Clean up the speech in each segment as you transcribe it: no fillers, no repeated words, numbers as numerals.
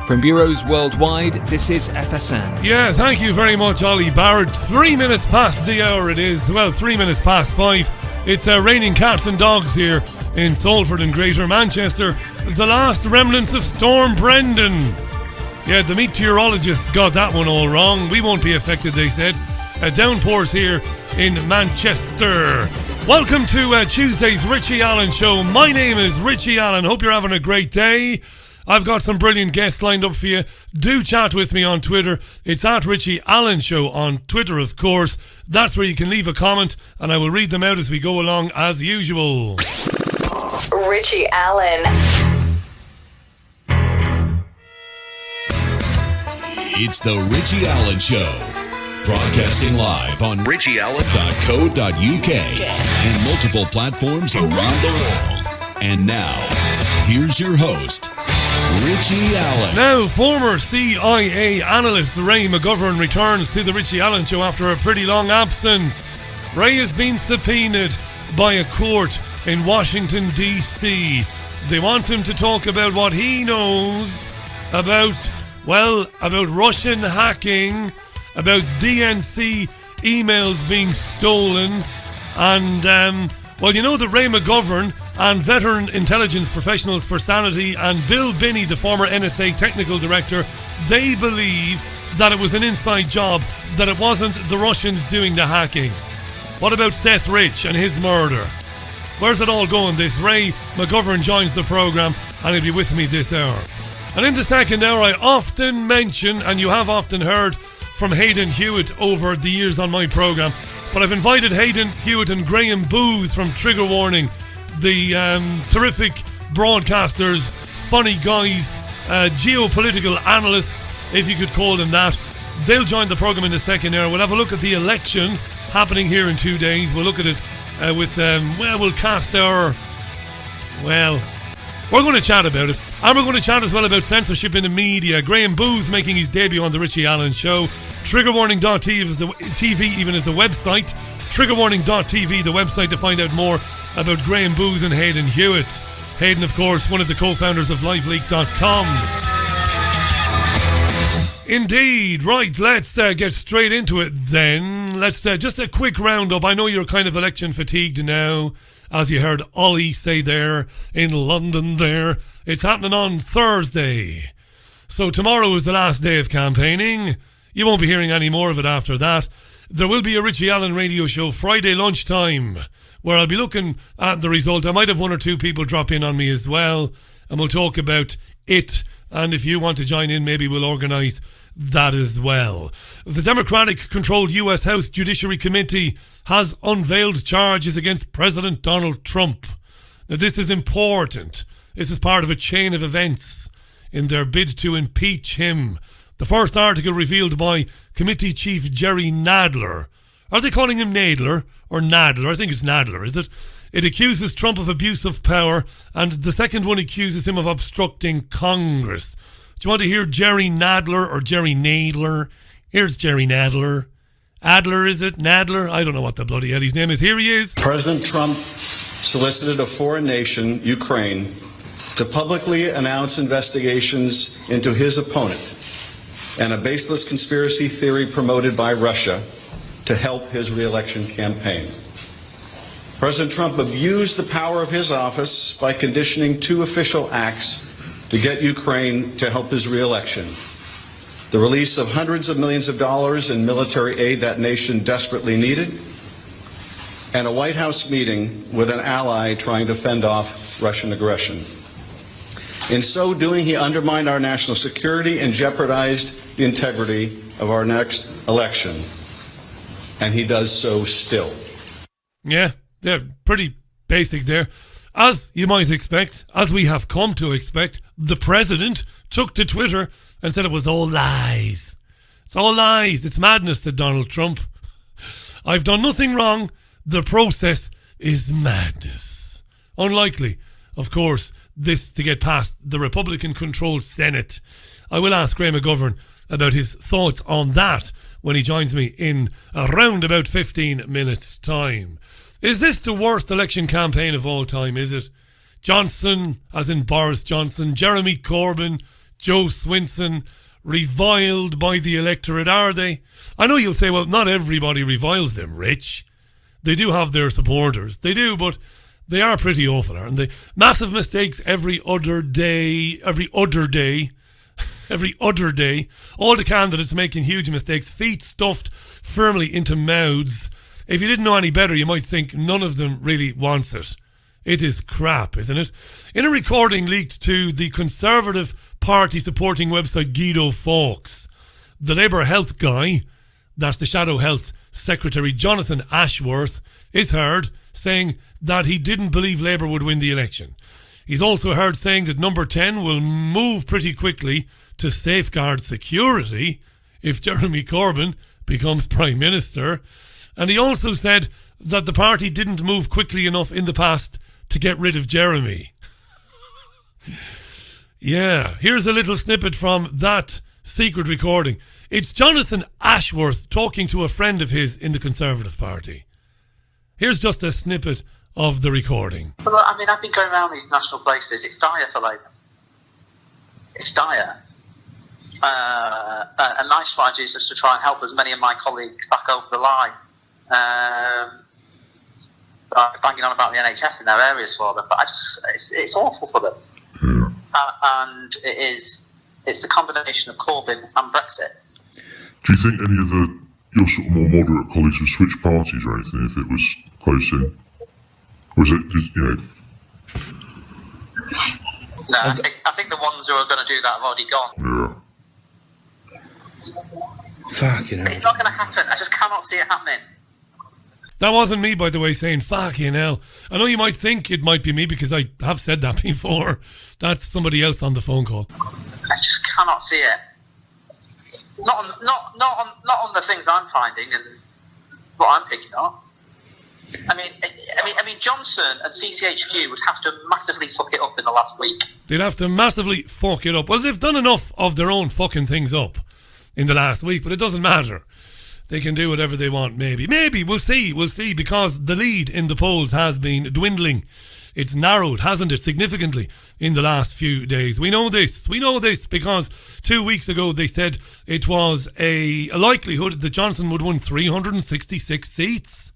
From bureaus worldwide, this is FSN. Yeah, thank you very much, Ollie Barrett. 3 minutes past the hour it is. Well, 3 minutes past 5. It's raining cats and dogs here in Salford and Greater Manchester. The last remnants of Storm Brendan. Yeah, the meteorologists got that one all wrong. We won't be affected, they said. Downpours here in Manchester. Welcome to Tuesday's Richie Allen Show. My name is Richie Allen. Hope you're having a great day. I've got some brilliant guests lined up for you. Do chat with me on Twitter. It's at Richie Allen Show on Twitter, of course. That's where you can leave a comment, and I will read them out as we go along as usual. Richie Allen. It's the Richie Allen Show. Broadcasting live on richieallen.co.uk and multiple platforms around the world. And now, here's your host, Richie Allen. Now, former CIA analyst Ray McGovern returns to the Richie Allen Show after a pretty long absence. Ray has been subpoenaed by a court in Washington, D.C. They want him to talk about what he knows about Russian hacking, about DNC emails being stolen, and, you know that Ray McGovern and veteran intelligence professionals for Sanity and Bill Binney, the former NSA technical director, they believe that it was an inside job, that it wasn't the Russians doing the hacking. What about Seth Rich and his murder? Where's it all going? This Ray McGovern joins the programme and he'll be with me this hour. And in the second hour, I often mention, and you have often heard from Hayden Hewitt over the years on my programme, but I've invited Hayden Hewitt and Graeme Booth from Trigger Warning, the terrific broadcasters, funny guys, geopolitical analysts, if you could call them that. They'll join the programme in the second hour. We'll have a look at the election happening here in 2 days. We'll look at it we'll cast our... Well, we're going to chat about it. And we're going to chat as well about censorship in the media. Graeme Booth making his debut on the Richie Allen Show. Triggerwarning.tv is the website. Triggerwarning.tv, the website to find out more about Graeme Booth and Hayden Hewitt. Hayden, of course, one of the co-founders of LiveLeak.com. Indeed. Right, let's get straight into it then. Let's just a quick roundup. I know you're kind of election fatigued now, as you heard Ollie say there in London there. It's happening on Thursday. So tomorrow is the last day of campaigning. You won't be hearing any more of it after that. There will be a Richie Allen radio show Friday lunchtime where I'll be looking at the result. I might have one or two people drop in on me as well, and we'll talk about it. And if you want to join in, maybe we'll organise that as well. The Democratic-controlled US House Judiciary Committee has unveiled charges against President Donald Trump. Now, this is important. This is part of a chain of events in their bid to impeach him. The first article revealed by Committee Chief Jerry Nadler. Are they calling him Nadler or Nadler? I think it's Nadler, is it? It accuses Trump of abuse of power, and the second one accuses him of obstructing Congress. Do you want to hear Jerry Nadler or Jerry Nadler? Here's Jerry Nadler. Adler, is it? Nadler? I don't know what the bloody hell his name is. Here he is. President Trump solicited a foreign nation, Ukraine, to publicly announce investigations into his opponent and a baseless conspiracy theory promoted by Russia to help his re-election campaign. President Trump abused the power of his office by conditioning two official acts to get Ukraine to help his re-election: the release of hundreds of millions of dollars in military aid that nation desperately needed, and a White House meeting with an ally trying to fend off Russian aggression. In so doing, he undermined our national security and jeopardized the integrity of our next election. And he does so still. Yeah, they're pretty basic there. As you might expect, as we have come to expect, the president took to Twitter and said it was all lies. It's all lies. It's madness, said Donald Trump. I've done nothing wrong. The process is madness. Unlikely, of course, this to get past the Republican-controlled Senate. I will ask Ray McGovern about his thoughts on that when he joins me in around about 15 minutes' time. Is this the worst election campaign of all time, is it? Johnson, as in Boris Johnson, Jeremy Corbyn, Joe Swinson reviled by the electorate, are they? I know you'll say, well, not everybody reviles them, Rich. They do have their supporters. They do, but they are pretty awful, aren't they? Massive mistakes every other day. All the candidates making huge mistakes, feet stuffed firmly into mouths. If you didn't know any better, you might think none of them really wants it. It is crap, isn't it? In a recording leaked to the Conservative Party supporting website Guido Fawkes, the Labour Health guy, that's the Shadow Health Secretary Jonathan Ashworth, is heard saying that he didn't believe Labour would win the election. He's also heard saying that Number 10 will move pretty quickly to safeguard security if Jeremy Corbyn becomes Prime Minister. And he also said that the party didn't move quickly enough in the past to get rid of Jeremy. Yeah, here's a little snippet from that secret recording. It's Jonathan Ashworth talking to a friend of his in the Conservative Party. Here's just a snippet of the recording. Well, I mean, I've been going around these national places. It's dire for Labour. It's dire. And my strategy is just to try and help as many of my colleagues back over the line. Banging on about the NHS in their areas for them, but it's awful for them. And it's the combination of Corbyn and Brexit. Do you think any of your sort of more moderate colleagues would switch parties or anything if it was close in? Or is it, No, I think the ones who are going to do that have already gone. Yeah. Fucking hell. It's not going to happen. I just cannot see it happening. That wasn't me, by the way, saying fucking hell. I know you might think it might be me because I have said that before. That's somebody else on the phone call. I just cannot see it. Not on the things I'm finding and what I'm picking up. I mean, Johnson and CCHQ would have to massively fuck it up in the last week. They'd have to massively fuck it up. Well, they've done enough of their own fucking things up in the last week, but it doesn't matter. They can do whatever they want, maybe. Maybe, we'll see, because the lead in the polls has been dwindling. It's narrowed, hasn't it, significantly in the last few days. We know this because 2 weeks ago they said it was a likelihood that Johnson would win 366 seats.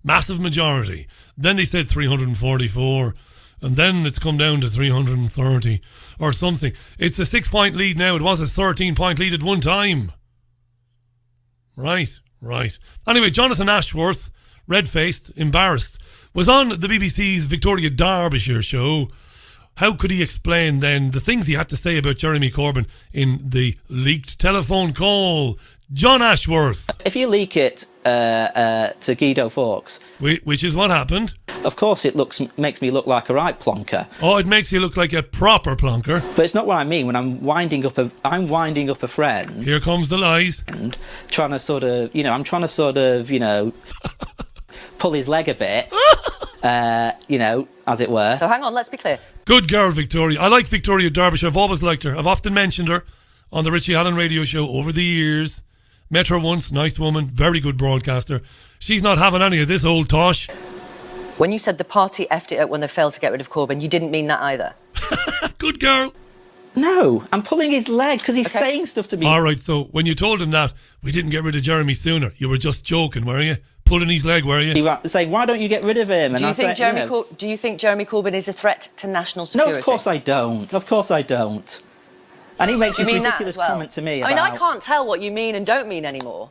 Massive majority. Then they said 344, and then it's come down to 330 or something. It's a 6-point lead now. It was a 13-point lead at one time. Right. Anyway, Jonathan Ashworth, red-faced, embarrassed, was on the BBC's Victoria Derbyshire show. How could he explain then the things he had to say about Jeremy Corbyn in the leaked telephone call? John Ashworth. If you leak it to Guido Fawkes, which is what happened. Of course, it makes me look like a right plonker. Oh, it makes you look like a proper plonker. But it's not what I mean when I'm winding up a friend. Here comes the lies. And trying to sort of, pull his leg a bit, as it were. So hang on, let's be clear. Good girl, Victoria. I like Victoria Derbyshire. I've always liked her. I've often mentioned her on the Richie Allen radio show over the years. Met her once, nice woman, very good broadcaster. She's not having any of this old tosh. When you said the party effed it up when they failed to get rid of Corbyn, you didn't mean that either. Good girl. No, I'm pulling his leg because he's saying stuff to me. All right, so when you told him that we didn't get rid of Jeremy sooner, you were just joking, were you? Pulling his leg, were you? He was saying, why don't you get rid of him? And do you think Jeremy Corbyn is a threat to national security? No, of course I don't. And he makes this ridiculous comment to me. I can't tell what you mean and don't mean anymore.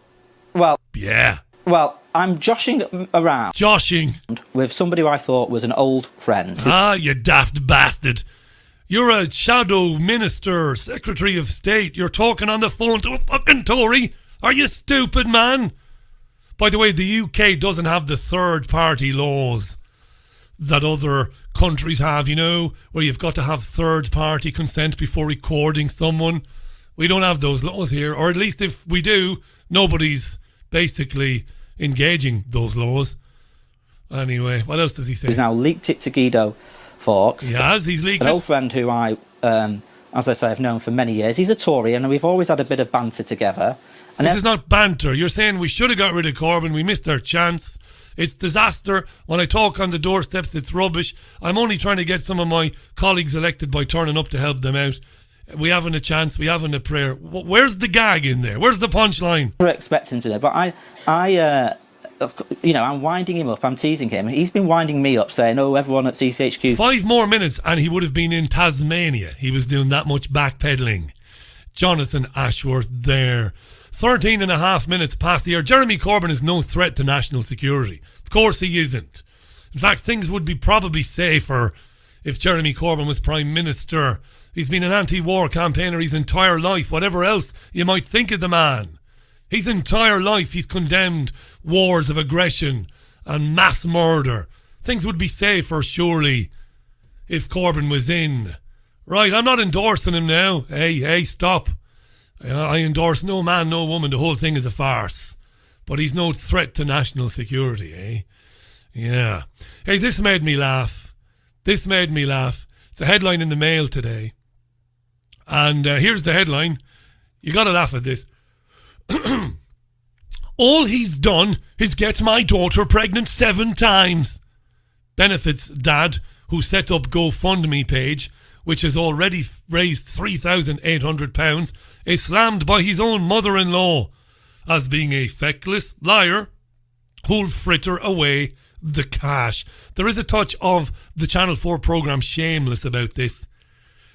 Well, yeah. Well, I'm joshing around. Joshing? With somebody who I thought was an old friend. Ah, you daft bastard. You're a shadow minister, Secretary of State. You're talking on the phone to a fucking Tory. Are you stupid, man? By the way, the UK doesn't have the third-party laws that other countries have, where you've got to have third-party consent before recording someone. We don't have those laws here, or at least if we do, nobody's basically engaging those laws. Anyway, what else does he say? He's now leaked it to Guido Fawkes. Yes, he's leaked an old friend who I, as I say, I've known for many years. He's a Tory, and we've always had a bit of banter together. And this is not banter. You're saying we should have got rid of Corbyn. We missed our chance. It's disaster. When I talk on the doorsteps, it's rubbish. I'm only trying to get some of my colleagues elected by turning up to help them out. We haven't a chance. We haven't a prayer. Where's the gag in there? Where's the punchline? We're expecting today, but I'm winding him up. I'm teasing him. He's been winding me up, saying, "Oh, everyone at CCHQ." 5 more minutes, and he would have been in Tasmania. He was doing that much backpedaling. Jonathan Ashworth there. 13 and a half minutes past the hour. Jeremy Corbyn is no threat to national security. Of course he isn't. In fact, things would be probably safer if Jeremy Corbyn was Prime Minister. He's been an anti-war campaigner his entire life, whatever else you might think of the man. His entire life he's condemned wars of aggression and mass murder. Things would be safer, surely, if Corbyn was in. Right, I'm not endorsing him now. Hey, stop. I endorse no man, no woman. The whole thing is a farce. But he's no threat to national security, eh? Yeah. Hey, this made me laugh. It's a headline in the Mail today. And here's the headline. You gotta laugh at this. All he's done is get my daughter pregnant 7 times. Benefits dad, who set up GoFundMe page, which has already raised £3,800, is slammed by his own mother-in-law as being a feckless liar who'll fritter away the cash. There is a touch of the Channel 4 programme Shameless about this.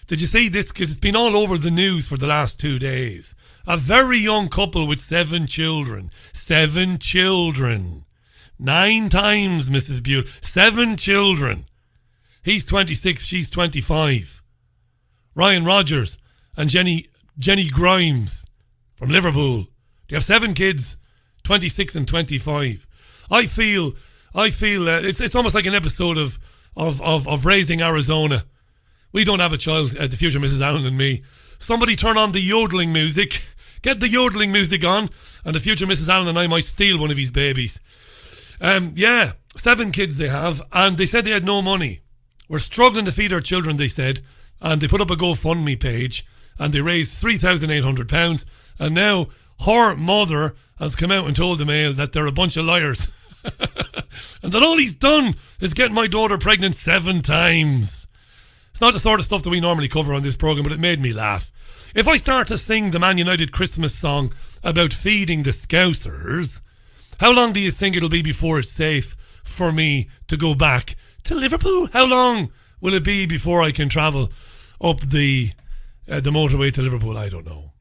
Did you see this? Because it's been all over the news for the last 2 days. A very young couple with 7 children. 7 children. 9 times, Mrs. Buell. 7 children. He's 26, she's 25. Ryan Rogers and Jenny Grimes from Liverpool. They have 7 kids, 26 and 25. I feel it's almost like an episode of Raising Arizona. We don't have a child, the future Mrs. Allen and me. Somebody turn on the yodeling music. Get the yodeling music on, and the future Mrs. Allen and I might steal one of his babies. 7 kids they have, and they said they had no money. We're struggling to feed our children, they said, and they put up a GoFundMe page, and they raised £3,800, and now her mother has come out and told the Mail that they're a bunch of liars. And that all he's done is get my daughter pregnant 7 times. It's not the sort of stuff that we normally cover on this programme, but it made me laugh. If I start to sing the Man United Christmas song about feeding the Scousers, how long do you think it'll be before it's safe for me to go back to Liverpool? How long will it be before I can travel up the motorway to Liverpool? I don't know.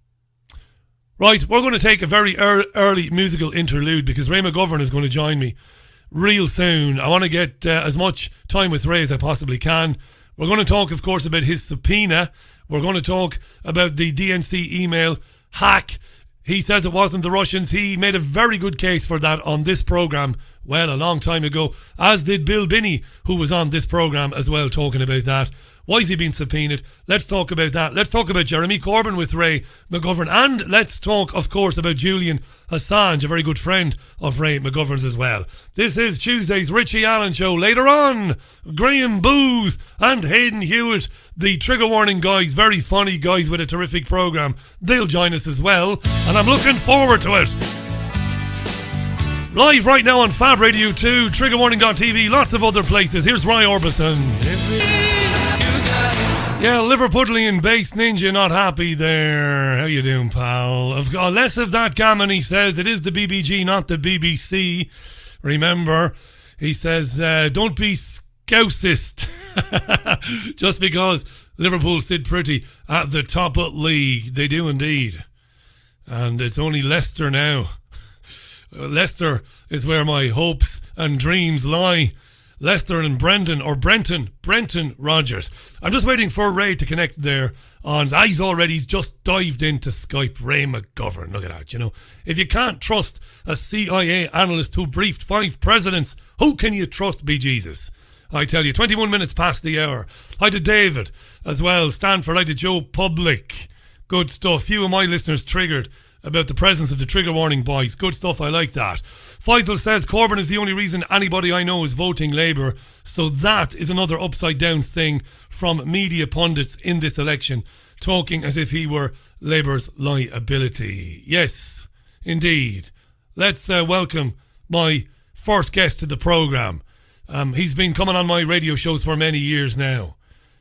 Right, we're going to take a very early musical interlude because Ray McGovern is going to join me real soon. I want to get as much time with Ray as I possibly can. We're going to talk, of course, about his subpoena. We're going to talk about the DNC email hack. He says it wasn't the Russians. He made a very good case for that on this programme, well, a long time ago, as did Bill Binney, who was on this programme as well, talking about that. Why is he being subpoenaed? Let's talk about that. Let's talk about Jeremy Corbyn with Ray McGovern. And let's talk, of course, about Julian Assange, a very good friend of Ray McGovern's as well. This is Tuesday's Richie Allen Show. Later on, Graeme Booth and Hayden Hewitt, the trigger warning guys, very funny guys with a terrific programme. They'll join us as well, and I'm looking forward to it. Live right now on Fab Radio 2, triggerwarning.tv, lots of other places. Here's Roy Orbison. Yeah, Liverpudlian bass ninja not happy there. How you doing, pal? Less of that gammon, he says. It is the BBG, not the BBC. Remember, he says, don't be scousist. Just because Liverpool sit pretty at the top of the league. They do indeed. And it's only Leicester now. Leicester is where my hopes and dreams lie. Leicester and Brenton Rodgers. I'm just waiting for Ray to connect there on. He's just dived into Skype. Ray McGovern. Look at that, you know. If you can't trust a CIA analyst who briefed 5 presidents, who can you trust, be Jesus? I tell you, 21 minutes past the hour. Hi to David as well. Stanford. Hi to Joe Public. Good stuff. Few of my listeners triggered about the presence of the trigger warning boys. Good stuff, I like that. Faisal says Corbyn is the only reason anybody I know is voting Labour, so that is another upside down thing from media pundits in this election, talking as if he were Labour's liability. Yes, indeed. Let's welcome my first guest to the programme. He's been coming on my radio shows for many years now.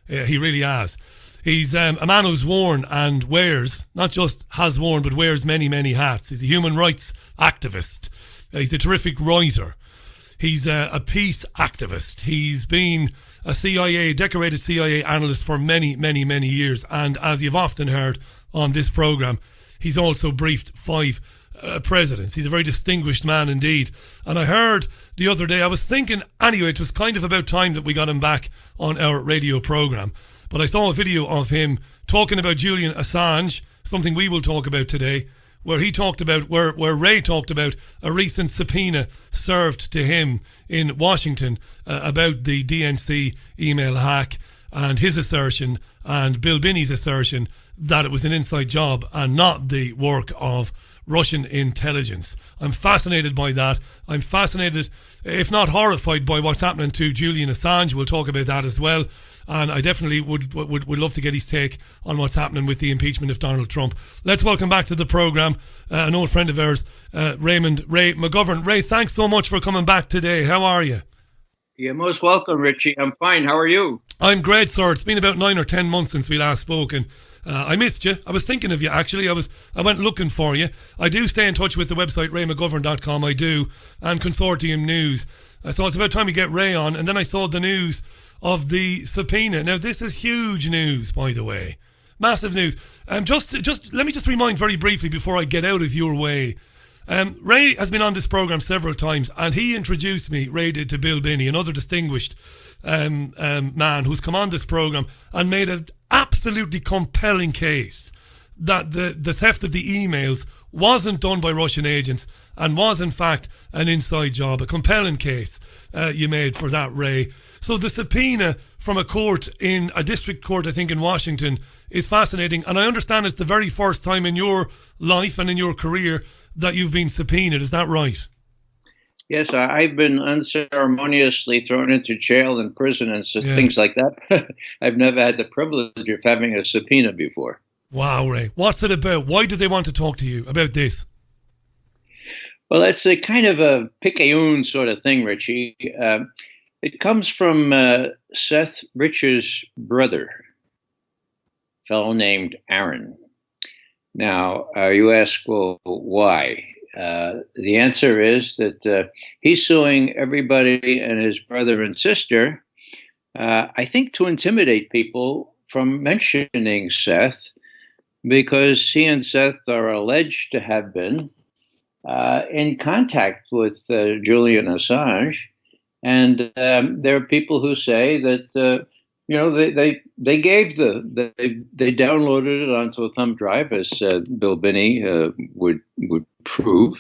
He really has. He's a man who's worn and wears, not just has worn, but wears many, many hats. He's a human rights activist. He's a terrific writer. He's a peace activist. He's been a decorated CIA analyst for many, many, many years. And as you've often heard on this programme, he's also briefed 5 presidents. He's a very distinguished man indeed. And I heard the other day, I was thinking, anyway, it was kind of about time that we got him back on our radio programme. But I saw a video of him talking about Julian Assange, something we will talk about today, where he talked about, where Ray talked about a recent subpoena served to him in Washington about the DNC email hack, and his assertion and Bill Binney's assertion that it was an inside job and not the work of Russian intelligence. I'm fascinated by that. I'm fascinated, if not horrified, by what's happening to Julian Assange. We'll talk about that as well. And I definitely would love to get his take on what's happening with the impeachment of Donald Trump. Let's welcome back to the programme an old friend of ours, Ray McGovern. Ray, thanks so much for coming back today. How are you? You're most welcome, Richie. I'm fine. How are you? I'm great, sir. It's been about 9 or 10 months since we last spoke, and I missed you. I was thinking of you, actually. I went looking for you. I do stay in touch with the website raymcgovern.com, I do, and Consortium News. I thought it's about time we get Ray on, and then I saw the news of the subpoena. Now, this is huge news, by the way. Massive news. Just let me just remind very briefly before I get out of your way. Ray has been on this programme several times, and he introduced me, Ray did, to Bill Binney, another distinguished man who's come on this programme and made an absolutely compelling case that the theft of the emails wasn't done by Russian agents and was in fact an inside job. A compelling case you made for that, Ray. So the subpoena from a court, in a district court, I think in Washington, is fascinating. And I understand it's the very first time in your life and in your career that you've been subpoenaed. Is that right? Yes, I've been unceremoniously thrown into jail and prison and things like that. I've never had the privilege of having a subpoena before. Wow, Ray. What's it about? Why do they want to talk to you about this? Well, it's a kind of a picayune sort of thing, Richie. It comes from Seth Rich's brother, a fellow named Aaron. Now, you ask, well, why? The answer is that he's suing everybody and his brother and sister, I think to intimidate people from mentioning Seth, because he and Seth are alleged to have been in contact with Julian Assange. And there are people who say that, they gave they downloaded it onto a thumb drive, as Bill Binney would prove.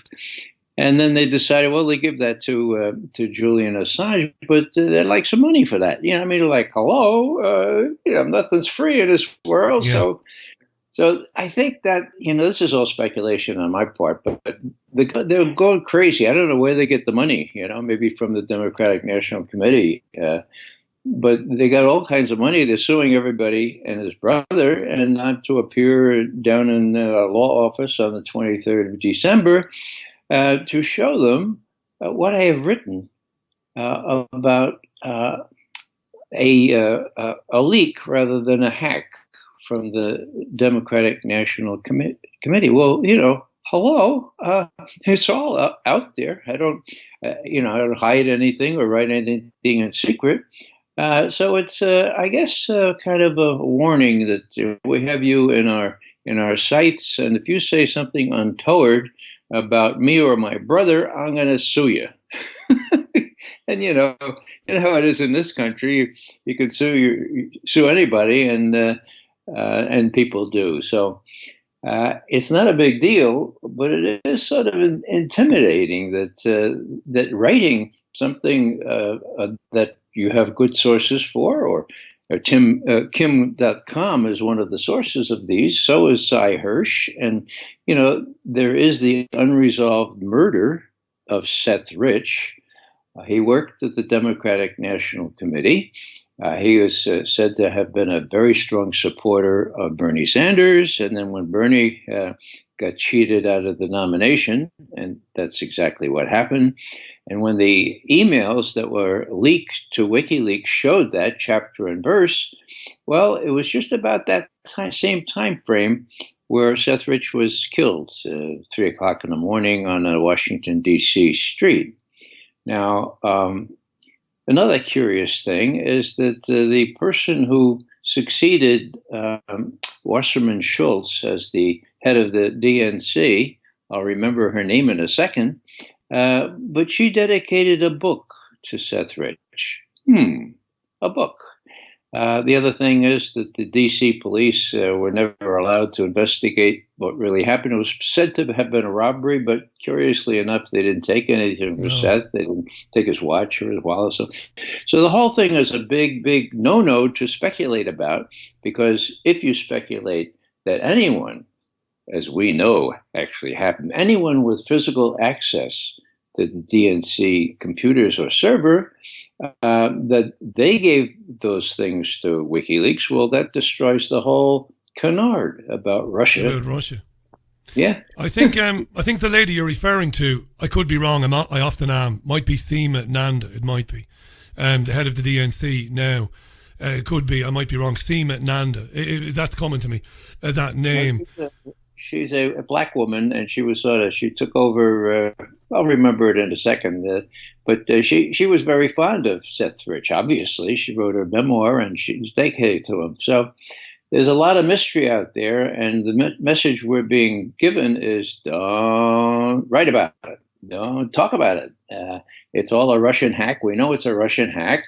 And then they decided, well, they give that to Julian Assange, but they'd like some money for that. You know, I mean, like, hello, nothing's free in this world. Yeah. So I think that, this is all speculation on my part, but they're going crazy. I don't know where they get the money, maybe from the Democratic National Committee. But they got all kinds of money. They're suing everybody and his brother, and not to appear down in the law office on the 23rd of December to show them what I have written about a leak rather than a hack from the Democratic National Committee. Well, hello, it's all out there. I don't hide anything or write anything in secret. So it's, I guess, kind of a warning that we have you in our sights, and if you say something untoward about me or my brother, I'm going to sue you. And you know how it is in this country. You can sue anybody, and people do. So it's not a big deal, but it is sort of intimidating that writing something that you have good sources for, or Kim.com is one of the sources of these. So is Cy Hirsch. And, there is the unresolved murder of Seth Rich. He worked at the Democratic National Committee. He was said to have been a very strong supporter of Bernie Sanders. And then when Bernie got cheated out of the nomination, and that's exactly what happened. And when the emails that were leaked to WikiLeaks showed that chapter and verse, well, it was just about that same time frame where Seth Rich was killed, 3:00 in the morning on a Washington, D.C. street. Now, another curious thing is that the person who succeeded Wasserman Schultz as the head of the DNC, I'll remember her name in a second, but she dedicated a book to Seth Rich. A book. The other thing is that the DC police were never allowed to investigate what really happened. It was said to have been a robbery, but curiously enough, they didn't take anything from Seth. They didn't take his watch or his wallet. So the whole thing is a big, big no-no to speculate about, because if you speculate that anyone, as we know actually happened, anyone with physical access to the DNC computers or server, that they gave those things to WikiLeaks, well, that destroys the whole canard about Russia. About Russia. Yeah. I think the lady you're referring to, I could be wrong, I often am, might be Seema Nanda, it might be, the head of the DNC now. It could be, I might be wrong, Seema Nanda. That's coming to me, that name. She's a black woman, and she was she took over, I'll remember it in a second, but she was very fond of Seth Rich, obviously. She wrote her memoir, and she's dedicated to him. So there's a lot of mystery out there, and the message we're being given is don't write about it. Don't talk about it. It's all a Russian hack. We know it's a Russian hack.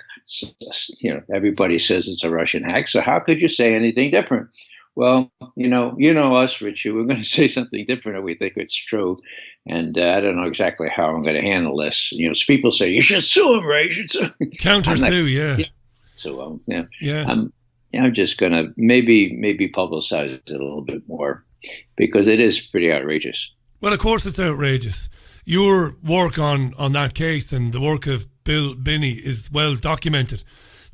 Everybody says it's a Russian hack, so how could you say anything different? Well, you know us, Richie. We're going to say something different if we think it's true, and I don't know exactly how I'm going to handle this. People say you should sue him, Ray. You should sue. Counter sue, yeah. So, yeah. I'm just going to maybe publicize it a little bit more, because it is pretty outrageous. Well, of course it's outrageous. Your work on that case and the work of Bill Binney is well documented,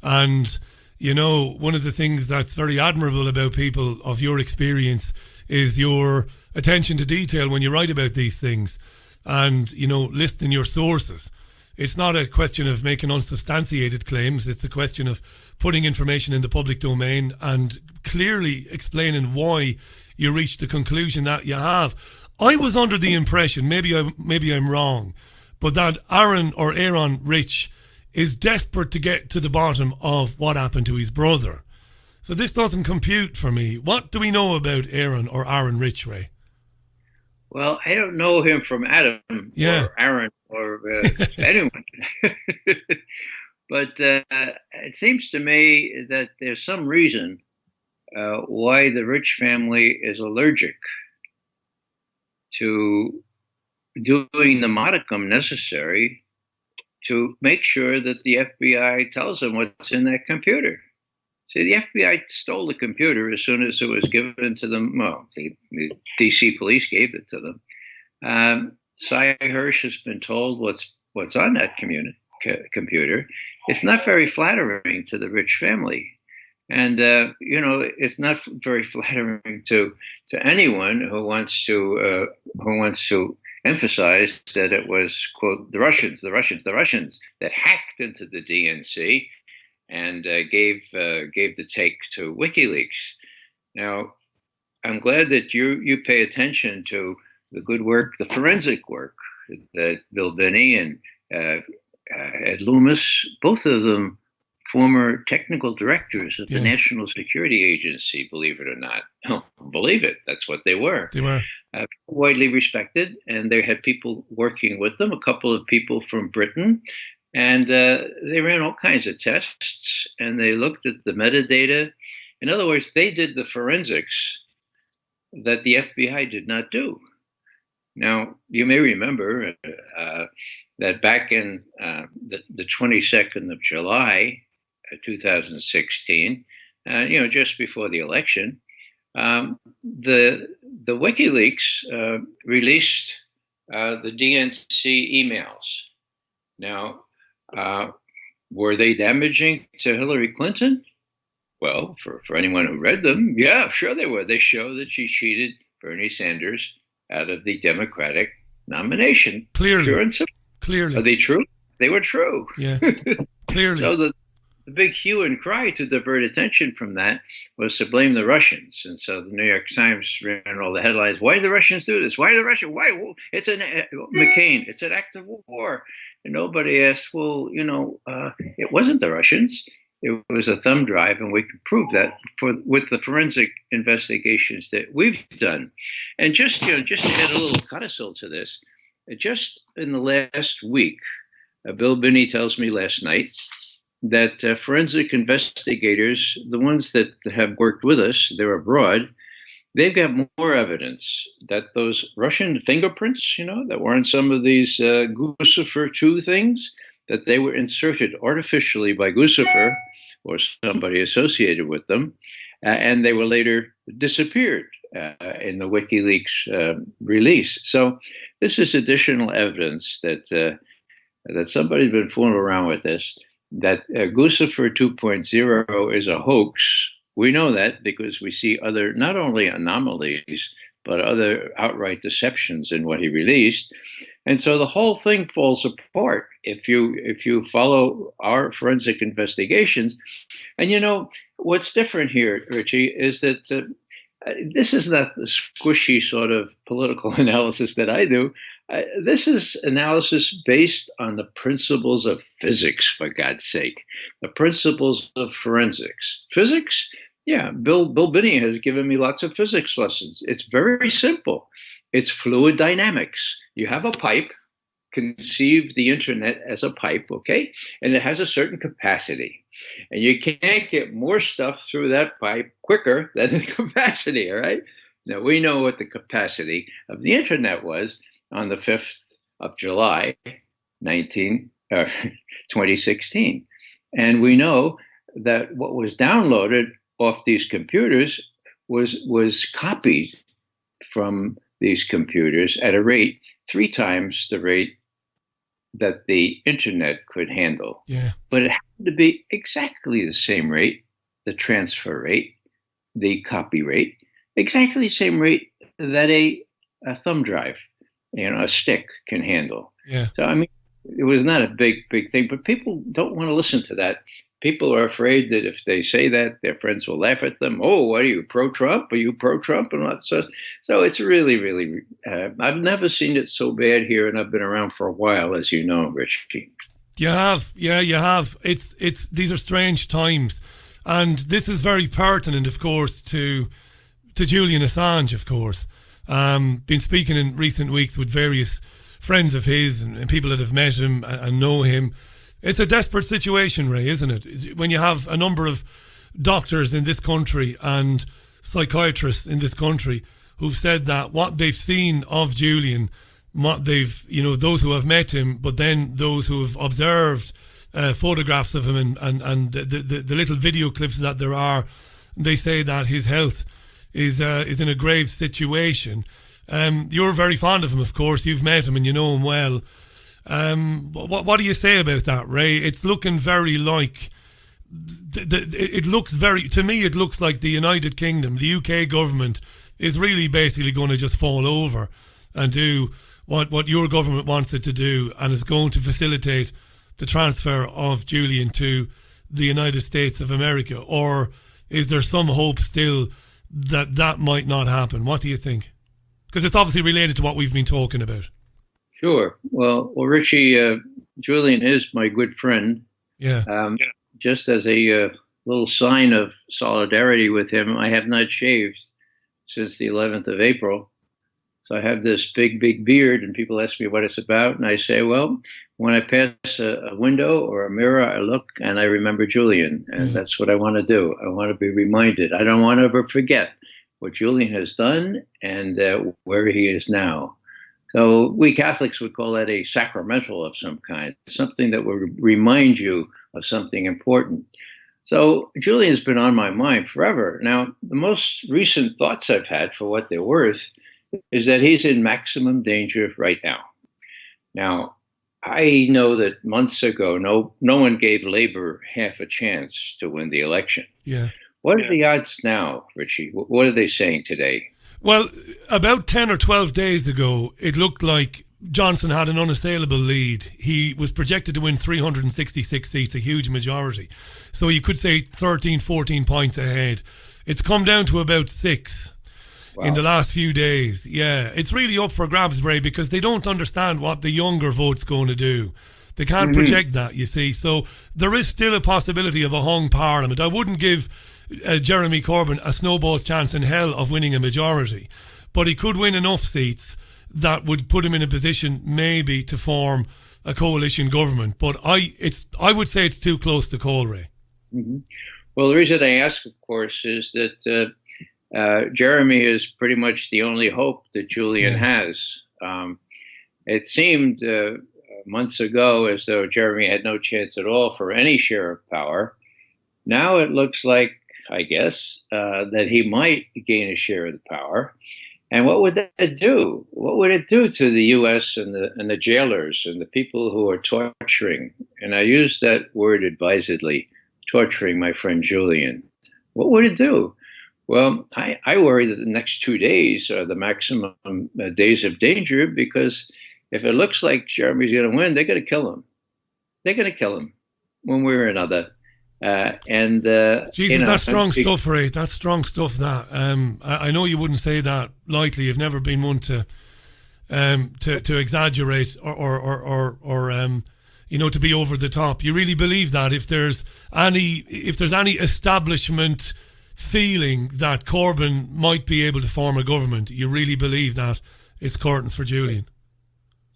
and one of the things that's very admirable about people of your experience is your attention to detail when you write about these things, and, listing your sources. It's not a question of making unsubstantiated claims. It's a question of putting information in the public domain and clearly explaining why you reached the conclusion that you have. I was under the impression, maybe I'm wrong, but that Aaron Rich is desperate to get to the bottom of what happened to his brother. So this doesn't compute for me. What do we know about Aaron Rich, Ray? Well, I don't know him from Adam or Aaron or anyone. But it seems to me that there's some reason why the Rich family is allergic to doing the modicum necessary to make sure that the FBI tells them what's in that computer. See, the FBI stole the computer as soon as it was given to them. Well, the DC police gave it to them. Cy Hirsch has been told what's on that computer. It's not very flattering to the Rich family. And, it's not very flattering to anyone who wants to emphasize that it was, quote, the Russians that hacked into the DNC and gave the take to WikiLeaks. Now, I'm glad that you pay attention to the good work, the forensic work that Bill Binney and Ed Loomis, both of them former technical directors of the National Security Agency, believe it or not. Don't believe it. That's what they were. They were. Widely respected, and they had people working with them, a couple of people from Britain, and they ran all kinds of tests, and they looked at the metadata. In other words, they did the forensics that the FBI did not do. Now, you may remember that back in the 22nd of July, 2016, just before the election, the WikiLeaks released the DNC emails. Now, Were they damaging to Hillary Clinton? Well, for anyone who read them, yeah, sure they were. They show that she cheated Bernie Sanders out of the Democratic nomination. Clearly. Pure and simple. Clearly. Are they true? They were true. Yeah, clearly. So the big hue and cry to divert attention from that was to blame the Russians. And so the New York Times ran all the headlines. Why do the Russians do this? Why are the Russians? Why? It's McCain. It's an act of war. And nobody asked, well, it wasn't the Russians. It was a thumb drive, and we could prove that with the forensic investigations that we've done. And just to add a little codicil to this, just in the last week, Bill Binney tells me last night that forensic investigators, the ones that have worked with us, they're abroad, they've got more evidence that those Russian fingerprints, that were on some of these Guccifer 2 things, that they were inserted artificially by Guccifer or somebody associated with them, and they were later disappeared in the WikiLeaks release. So this is additional evidence that somebody's been fooling around with this, that Guccifer 2.0 is a hoax. We know that because we see other, not only anomalies, but other outright deceptions in what he released. And so the whole thing falls apart if you follow our forensic investigations. And what's different here, Richie, is that this is not the squishy sort of political analysis that I do. This is analysis based on the principles of physics, for God's sake, the principles of forensics. Physics? Yeah, Bill Binney has given me lots of physics lessons. It's very simple. It's fluid dynamics. You have a pipe, conceive the internet as a pipe, okay? And it has a certain capacity. And you can't get more stuff through that pipe quicker than the capacity, all right? Now, we know what the capacity of the internet was on the 5th of July, 2016. And we know that what was downloaded off these computers was copied from these computers at a rate 3 times the rate that the internet could handle. Yeah. But it happened to be exactly the same rate, the transfer rate, the copy rate, exactly the same rate that a thumb drive, a stick can handle. Yeah. So, it was not a big thing, but people don't want to listen to that. People are afraid that if they say that, their friends will laugh at them. Oh, what are you, pro-Trump? Are you pro-Trump? And that. So it's really, really, I've never seen it so bad here, and I've been around for a while, as you know, Richie. You have. Yeah, you have. These are strange times. And this is very pertinent, of course, to Julian Assange, of course. Been speaking in recent weeks with various friends of his and people that have met him and know him. It's a desperate situation, Ray, isn't it? When you have a number of doctors in this country and psychiatrists in this country who've said that what they've seen of Julian, what they've, those who have met him, but then those who have observed photographs of him and the little video clips that there are, they say that his health is in a grave situation. You're very fond of him, of course. You've met him and you know him well. What do you say about that, Ray? It's looking very like it looks like the United Kingdom, the UK government is really basically going to just fall over and do what your government wants it to do, and is going to facilitate the transfer of Julian to the United States of America. Or is there some hope still that might not happen? What do you think? Because it's obviously related to what we've been talking about. Sure. Well, Richie, Julian is my good friend. Yeah. Just as a little sign of solidarity with him, I have not shaved since the 11th of April. So I have this big beard, and people ask me what it's about. And I say, well, when I pass a window or a mirror, I look and I remember Julian. And that's what I want to do. I want to be reminded. I don't want to ever forget what Julian has done and where he is now. So we Catholics would call that a sacramental of some kind, something that would remind you of something important. So Julian's been on my mind forever. Now, the most recent thoughts I've had, for what they're worth, is that he's in maximum danger right now. Now, I know that months ago, no one gave Labour half a chance to win the election. Yeah. What are the odds now, Richie? What are they saying today? Well, about 10 or 12 days ago, it looked like Johnson had an unassailable lead. He was projected to win 366 seats, a huge majority. So you could say 13, 14 points ahead. It's come down to about 6 in the last few days. Yeah, it's really up for grabs, Bray, because they don't understand what the younger vote's going to do. They can't project that, you see. So there is still a possibility of a hung parliament. I wouldn't give Jeremy Corbyn a snowball's chance in hell of winning a majority, but he could win enough seats that would put him in a position maybe to form a coalition government. But I would say it's too close to call, Ray. Well, the reason I ask, of course, is that Jeremy is pretty much the only hope that Julian has. It seemed months ago as though Jeremy had no chance at all for any share of power. Now it looks like, I guess, that he might gain a share of the power. And what would that do? What would it do to the U.S. and the jailers and the people who are torturing? And I use that word advisedly, torturing my friend Julian. What would it do? Well, I worry that the next 2 days are the maximum days of danger, because if it looks like Jeremy's going to win, they're going to kill him. They're going to kill him one way or another. Jesus, that's strong stuff, Ray. That's strong stuff. That I know you wouldn't say that lightly. You've never been one to exaggerate or to be over the top. You really believe that if there's any establishment feeling that Corbyn might be able to form a government, you really believe that it's curtains for Julian?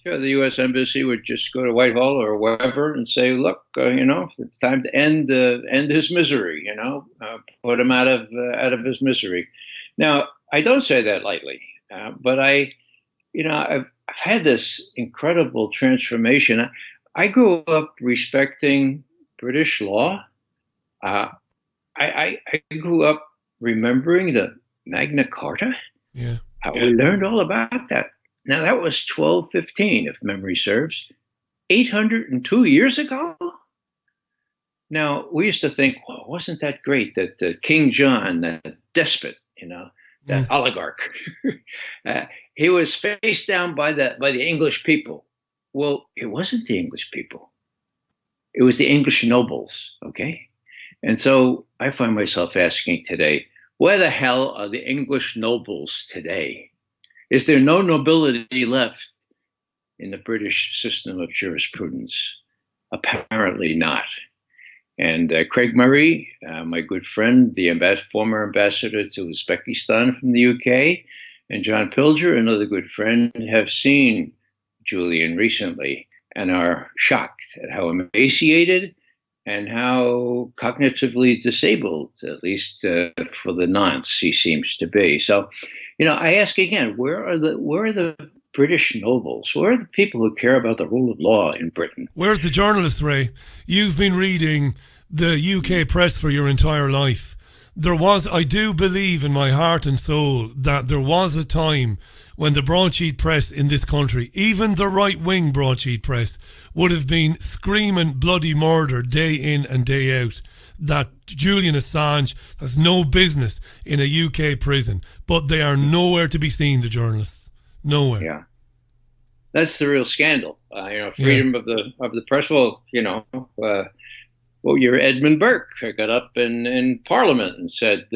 Sure, the U.S. Embassy would just go to Whitehall or wherever and say, look, it's time to end his misery, put him out of his misery. Now, I don't say that lightly, but I've had this incredible transformation. I grew up respecting British law. I grew up remembering the Magna Carta. Yeah. We learned all about that. Now, that was 1215, if memory serves, 802 years ago. Now, we used to think, well, wasn't that great that King John, that despot, that oligarch, he was faced down by the English people. Well, it wasn't the English people. It was the English nobles, okay? And so I find myself asking today, where the hell are the English nobles today? Is there no nobility left in the British system of jurisprudence? Apparently not. And Craig Murray, my good friend, the former ambassador to Uzbekistan from the UK, and John Pilger, another good friend, have seen Julian recently and are shocked at how emaciated and how cognitively disabled, at least for the nonce, he seems to be. So, I ask again, where are the British nobles? Where are the people who care about the rule of law in Britain? Where's the journalists, Ray? You've been reading the UK press for your entire life. I do believe in my heart and soul that there was a time when the broadsheet press in this country, even the right-wing broadsheet press, would have been screaming bloody murder day in and day out, that Julian Assange has no business in a UK prison. But they are nowhere to be seen, the journalists. Nowhere. Yeah. That's the real scandal. Freedom of the press. Well, your Edmund Burke got up in Parliament and said,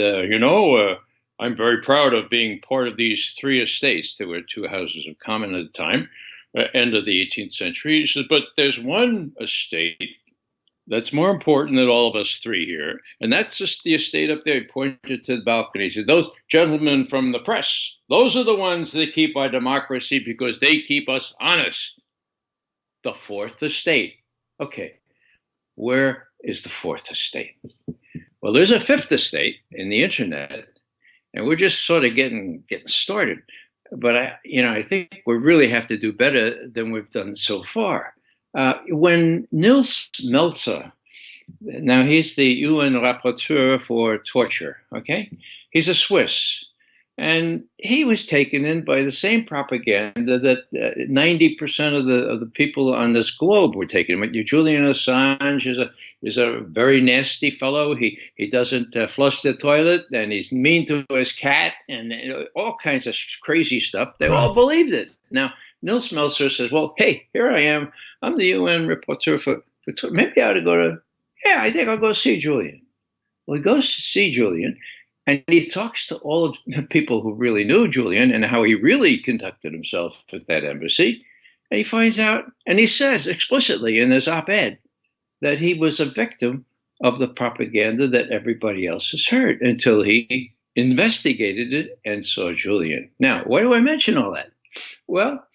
I'm very proud of being part of these three estates. There were two houses of Commons at the time, end of the 18th century. He says, but there's one estate that's more important than all of us three here, and that's just the estate up there. He pointed to the balcony. He said, those gentlemen from the press, those are the ones that keep our democracy because they keep us honest. The fourth estate. Okay, where is the fourth estate? Well, there's a fifth estate in the internet, and we're just sort of getting started. But I think we really have to do better than we've done so far. When Nils Melzer, now he's the UN rapporteur for torture, okay? He's a Swiss. And he was taken in by the same propaganda that 90% of the people on this globe were taken in. Julian Assange is a very nasty fellow. He doesn't flush the toilet, and he's mean to his cat, and all kinds of crazy stuff. They all believed it. Now, Nils Melzer says, well, hey, here I am. I'm the UN reporter for maybe I ought to go to, I think I'll go see Julian. Well, he goes to see Julian, and he talks to all of the people who really knew Julian and how he really conducted himself at that embassy. And he finds out, and he says explicitly in his op-ed that he was a victim of the propaganda that everybody else has heard until he investigated it and saw Julian. Now, why do I mention all that? Well,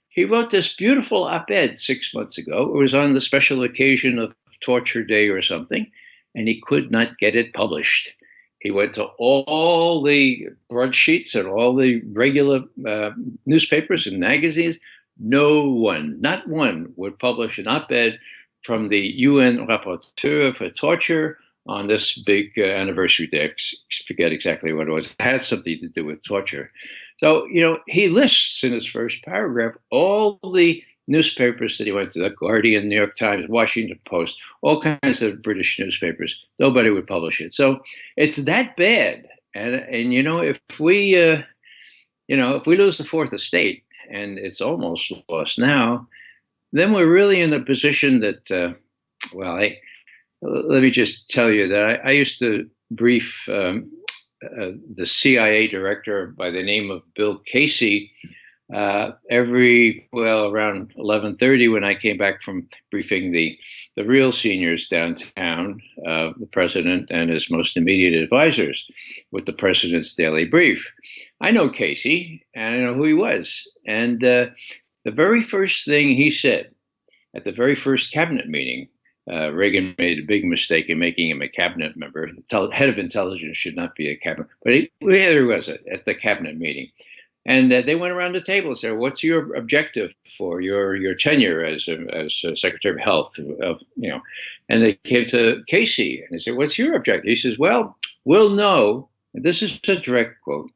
he wrote this beautiful op-ed 6 months ago. It was on the special occasion of Torture Day or something, and he could not get it published. He went to all the broadsheets and all the regular newspapers and magazines. No one, not one, would publish an op-ed from the UN rapporteur for torture on this big anniversary day. I forget exactly what it was. It had something to do with torture. So, he lists in his first paragraph all the newspapers that he went to, the Guardian, New York Times, Washington Post, all kinds of British newspapers. Nobody would publish it. So it's that bad. And if we lose the Fourth Estate, and it's almost lost now, then we're really in a position that, let me just tell you that I used to brief the CIA director by the name of Bill Casey around 11:30 when I came back from briefing the real seniors downtown, the president and his most immediate advisors with the president's daily brief. I know Casey, and I know who he was. And the very first thing he said at the very first cabinet meeting, Reagan made a big mistake in making him a cabinet member. The head of intelligence should not be a cabinet, but there he was at the cabinet meeting. And they went around the table and said, "What's your objective for your tenure as Secretary of Health?" And they came to Casey and they said, "What's your objective?" He says, "Well, we'll know." And this is a direct quote.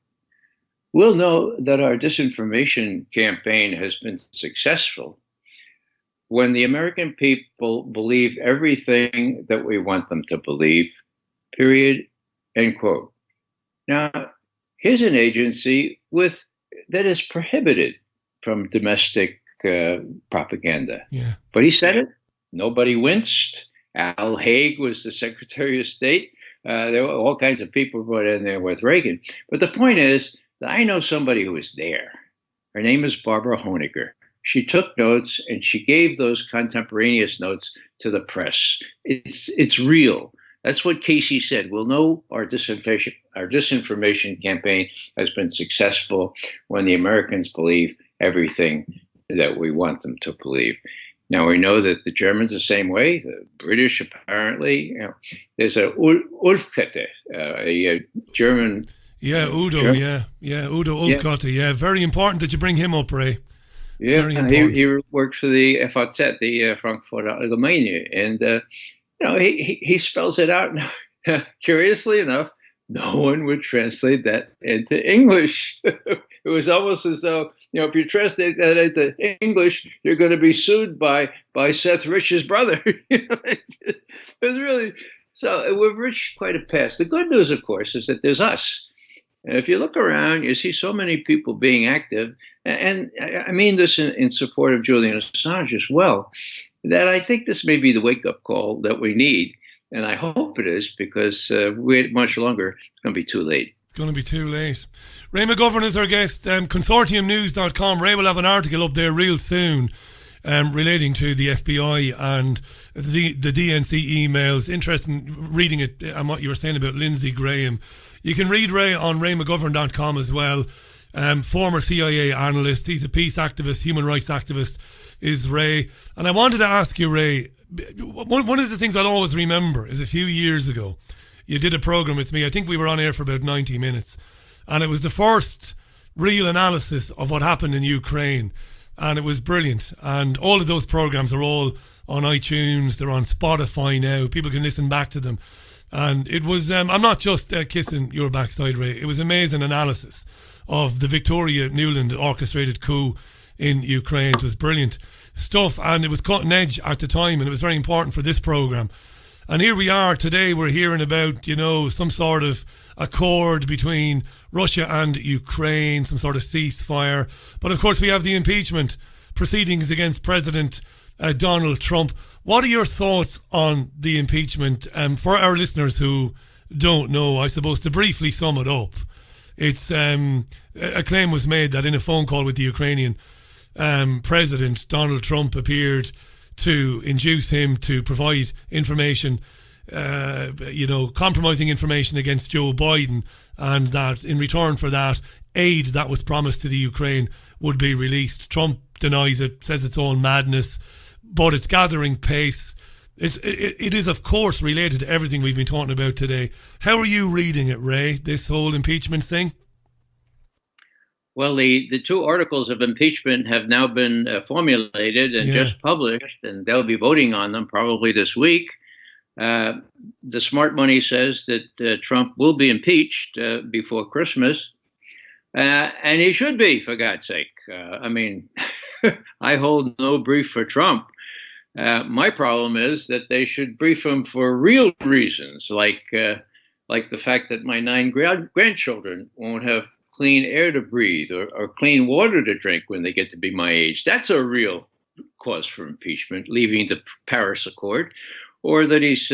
"We'll know that our disinformation campaign has been successful when the American people believe everything that we want them to believe. Period." End quote. Now, here's an agency that is prohibited from domestic propaganda. Yeah. But he said it. Nobody winced. Al Haig was the Secretary of State. There were all kinds of people brought in there with Reagan. But the point is that I know somebody who was there. Her name is Barbara Honegger. She took notes and she gave those contemporaneous notes to the press. It's real. That's what Casey said. We'll know our disinformation campaign has been successful when the Americans believe everything that we want them to believe. Now, we know that the Germans the same way, the British apparently. There's a Ulfkette, a German. Yeah, Udo, Udo Ulfkette. Yeah, very important that you bring him up, Ray. Yeah, he works for the FAZ, the Frankfurter Allgemeine, and he spells it out. Curiously enough, no one would translate that into English. It was almost as though, if you translate that into English, you're going to be sued by Seth Rich's brother. It's really, so we've reached quite a pass. The good news, of course, is that there's us. And if you look around, you see so many people being active, and I mean this in support of Julian Assange as well, that I think this may be the wake-up call that we need. And I hope it is, because wait much longer, it's going to be too late. It's going to be too late. Ray McGovern is our guest. Consortiumnews.com. Ray will have an article up there real soon relating to the FBI and the DNC emails. Interested in reading it and what you were saying about Lindsey Graham. You can read Ray on raymcgovern.com as well. Former CIA analyst. He's a peace activist, human rights activist, is Ray. And I wanted to ask you, Ray, one of the things I'll always remember is a few years ago, you did a program with me. I think we were on air for about 90 minutes. And it was the first real analysis of what happened in Ukraine. And it was brilliant. And all of those programs are all on iTunes. They're on Spotify now. People can listen back to them. And it was, I'm not just kissing your backside, Ray. It was amazing analysis of the Victoria Nuland orchestrated coup in Ukraine. It was brilliant stuff, and it was cutting edge at the time, and it was very important for this programme. And here we are today, we're hearing about, some sort of accord between Russia and Ukraine, some sort of ceasefire. But of course we have the impeachment proceedings against President Donald Trump. What are your thoughts on the impeachment? For our listeners who don't know, I suppose to briefly sum it up, it's a claim was made that in a phone call with the Ukrainian President, Donald Trump appeared to induce him to provide information, compromising information against Joe Biden, and that in return for that, aid that was promised to the Ukraine would be released. Trump denies it, says it's all madness, but it's gathering pace. It is, of course, related to everything we've been talking about today. How are you reading it, Ray, this whole impeachment thing? Well, the two articles of impeachment have now been formulated and just published, and they'll be voting on them probably this week. The smart money says that Trump will be impeached before Christmas, and he should be, for God's sake. I hold no brief for Trump. My problem is that they should brief him for real reasons, like the fact that my 9 grandchildren won't have clean air to breathe or clean water to drink when they get to be my age. That's a real cause for impeachment, leaving the Paris Accord, or that he's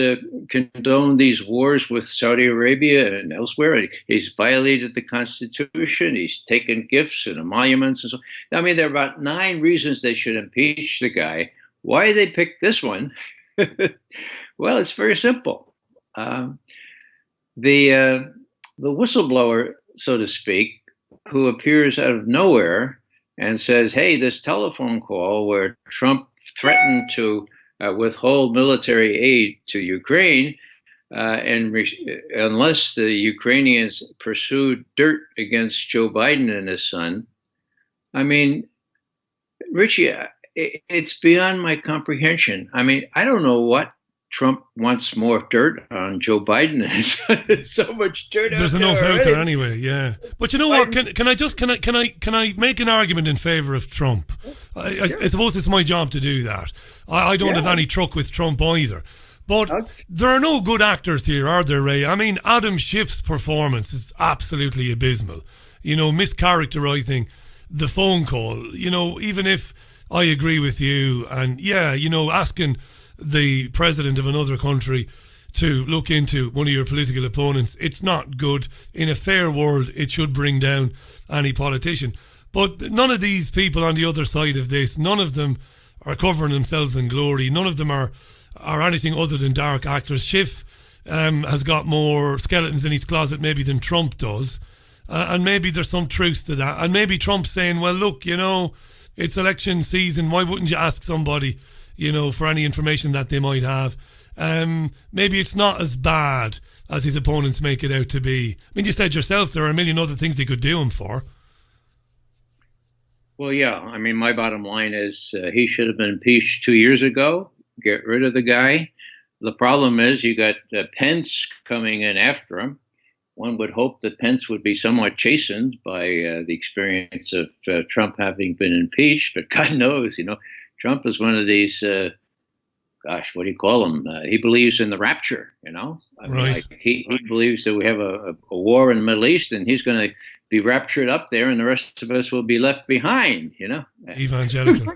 condoned these wars with Saudi Arabia and elsewhere. He's violated the Constitution. He's taken gifts and emoluments and so on. There are about 9 reasons they should impeach the guy. Why they picked this one? Well, it's very simple. The whistleblower, so to speak, who appears out of nowhere and says, hey, this telephone call where Trump threatened to withhold military aid to Ukraine unless the Ukrainians pursued dirt against Joe Biden and his son. Richie, it's beyond my comprehension. I don't know what Trump wants more dirt on Joe Biden. There's so much dirt. There's enough out there anyway. Yeah, but you know what? Can I make an argument in favour of Trump? I suppose it's my job to do that. I don't have any truck with Trump either. But there are no good actors here, are there, Ray? Adam Schiff's performance is absolutely abysmal. Mischaracterising the phone call. Even if I agree with you, and asking the president of another country to look into one of your political opponents, it's not good. In a fair world, it should bring down any politician. But none of these people on the other side of this, none of them are covering themselves in glory. None of them are anything other than dark actors. Schiff has got more skeletons in his closet maybe than Trump does. And maybe there's some truth to that. And maybe Trump's saying, well, look, it's election season. Why wouldn't you ask somebody, for any information that they might have? Maybe it's not as bad as his opponents make it out to be. You said yourself there are a million other things they could do him for. Well, yeah. My bottom line is he should have been impeached 2 years ago. Get rid of the guy. The problem is you got Pence coming in after him. One would hope that Pence would be somewhat chastened by the experience of Trump having been impeached, but God knows, Trump is one of these, what do you call him? He believes in the rapture, Right. He believes that we have a war in the Middle East and he's going to be raptured up there and the rest of us will be left behind, Evangelical.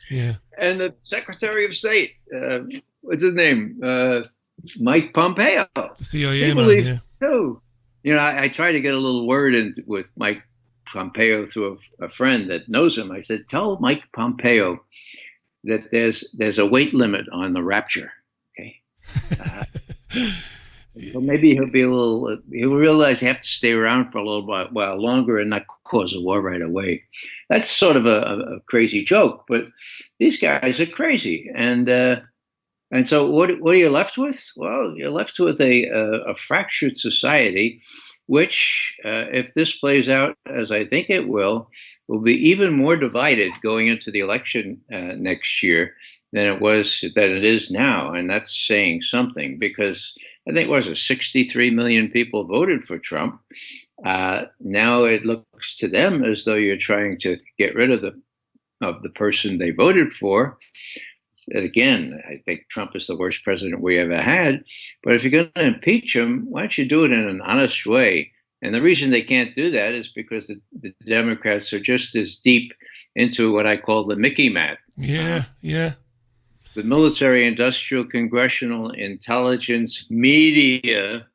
Yeah. And the Secretary of State, what's his name? Mike Pompeo. The CIA he man, believes too. I try to get a little word in with Mike Pompeo through a friend that knows him. I said, tell Mike Pompeo that there's a weight limit on the rapture. Okay. So maybe he'll realize he have to stay around for a little while longer and not cause a war right away. That's sort of a crazy joke, but these guys are crazy. And so what are you left with? Well, you're left with a fractured society, which, if this plays out as I think it will be even more divided going into the election next year than it is now, and that's saying something, because I think 63 million people voted for Trump. Now it looks to them as though you're trying to get rid of the person they voted for. Again, I think Trump is the worst president we ever had. But if you're going to impeach him, why don't you do it in an honest way? And the reason they can't do that is because the Democrats are just as deep into what I call the Mickey mat. Yeah. The military, industrial, congressional, intelligence, media,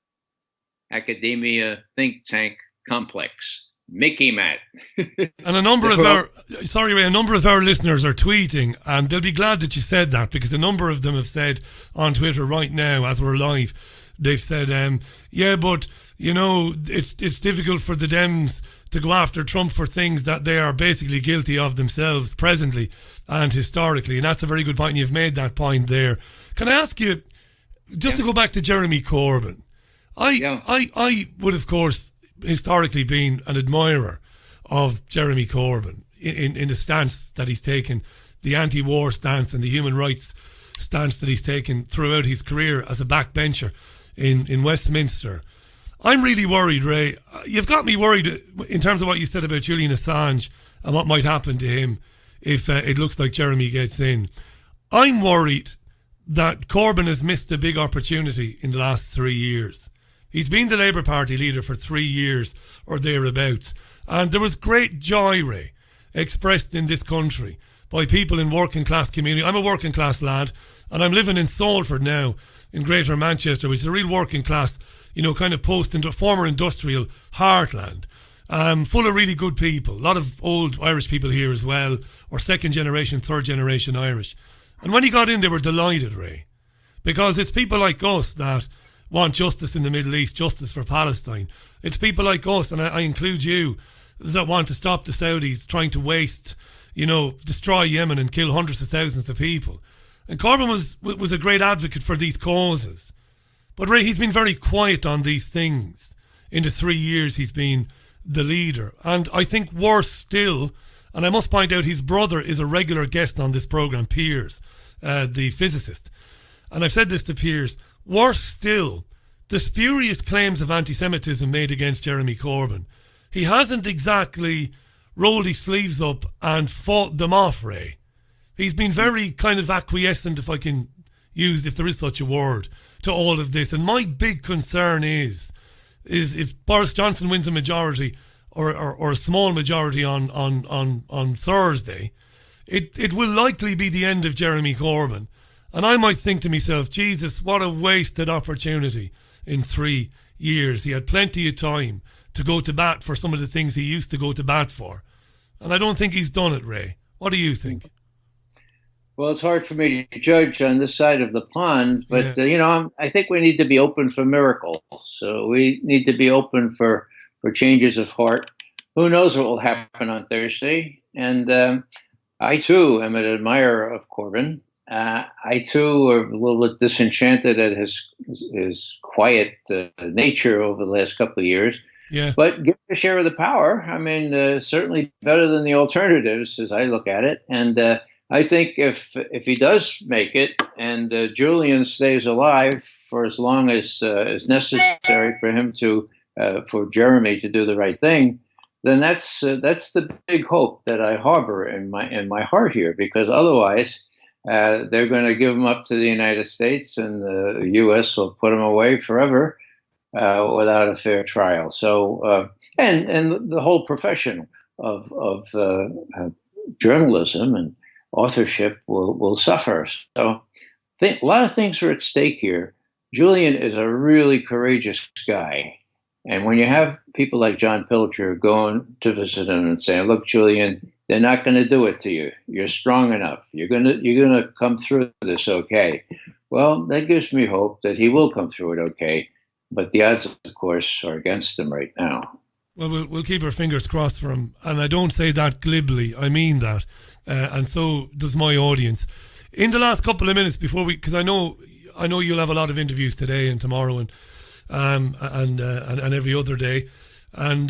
academia, think tank complex. Mickey mat. And a number of our listeners are tweeting, and they'll be glad that you said that, because a number of them have said on Twitter right now, as we're live, they've said, but it's difficult for the Dems to go after Trump for things that they are basically guilty of themselves presently and historically. And that's a very good point, and you've made that point there. Can I ask you, just to go back to Jeremy Corbyn, I would, of course, historically been an admirer of Jeremy Corbyn in the stance that he's taken, the anti-war stance and the human rights stance that he's taken throughout his career as a backbencher in Westminster. I'm really worried, Ray. You've got me worried in terms of what you said about Julian Assange and what might happen to him if it looks like Jeremy gets in. I'm worried that Corbyn has missed a big opportunity in the last 3 years. He's been the Labour Party leader for 3 years or thereabouts. And there was great joy, Ray, expressed in this country by people in working class community. I'm a working class lad, and I'm living in Salford now in Greater Manchester, which is a real working class, kind of former industrial heartland. Full of really good people. A lot of old Irish people here as well, or second generation, third generation Irish. And when he got in, they were delighted, Ray, because it's people like us that want justice in the Middle East, justice for Palestine. It's people like us, and I include you, that want to stop the Saudis trying to waste, destroy Yemen and kill hundreds of thousands of people. And Corbyn was a great advocate for these causes. But Ray, he's been very quiet on these things in the 3 years he's been the leader. And I think worse still, and I must point out his brother is a regular guest on this programme, Piers, the physicist. And I've said this to Piers, worse still, the spurious claims of anti-Semitism made against Jeremy Corbyn. He hasn't exactly rolled his sleeves up and fought them off, Ray. He's been very kind of acquiescent, if I can use, if there is such a word, to all of this. And my big concern is if Boris Johnson wins a majority or a small majority on Thursday, it will likely be the end of Jeremy Corbyn. And I might think to myself, Jesus, what a wasted opportunity in 3 years. He had plenty of time to go to bat for some of the things he used to go to bat for. And I don't think he's done it, Ray. What do you think? Well, it's hard for me to judge on this side of the pond, but, I think we need to be open for miracles. So we need to be open for changes of heart. Who knows what will happen on Thursday? And I, too, am an admirer of Corbyn. I, too, are a little bit disenchanted at his quiet nature over the last couple of years. Yeah. But give a share of the power. I mean, certainly better than the alternatives, as I look at it. And I think if he does make it and Julian stays alive for as long as is necessary for him for Jeremy to do the right thing, then that's the big hope that I harbor in my heart here, because otherwise they're going to give him up to the United States, and the U.S. will put him away forever without a fair trial. So and the whole profession of journalism and authorship will suffer. So a lot of things are at stake here. Julian is a really courageous guy. And when you have people like John Pilger going to visit him and saying, look, Julian, they're not going to do it to you. You're strong enough. You're gonna come through this okay. Well, that gives me hope that he will come through it okay. But the odds, of course, are against him right now. Well, we'll keep our fingers crossed for him. And I don't say that glibly. I mean that. And so does my audience. In the last couple of minutes before because I know you'll have a lot of interviews today and tomorrow and every other day. And,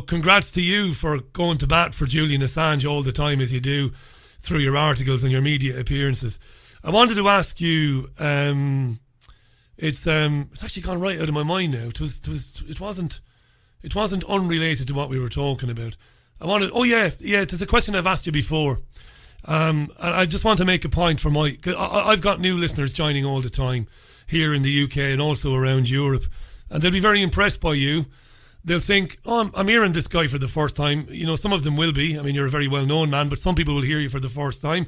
congrats to you for going to bat for Julian Assange all the time as you do through your articles and your media appearances. I wanted to ask you. It's actually gone right out of my mind now. It wasn't unrelated to what we were talking about. It's a question I've asked you before. I just want to make a point for I've got new listeners joining all the time here in the UK and also around Europe, and they'll be very impressed by you. They'll think, oh, I'm hearing this guy for the first time. You know, some of them will be. I mean, you're a very well-known man, but some people will hear you for the first time.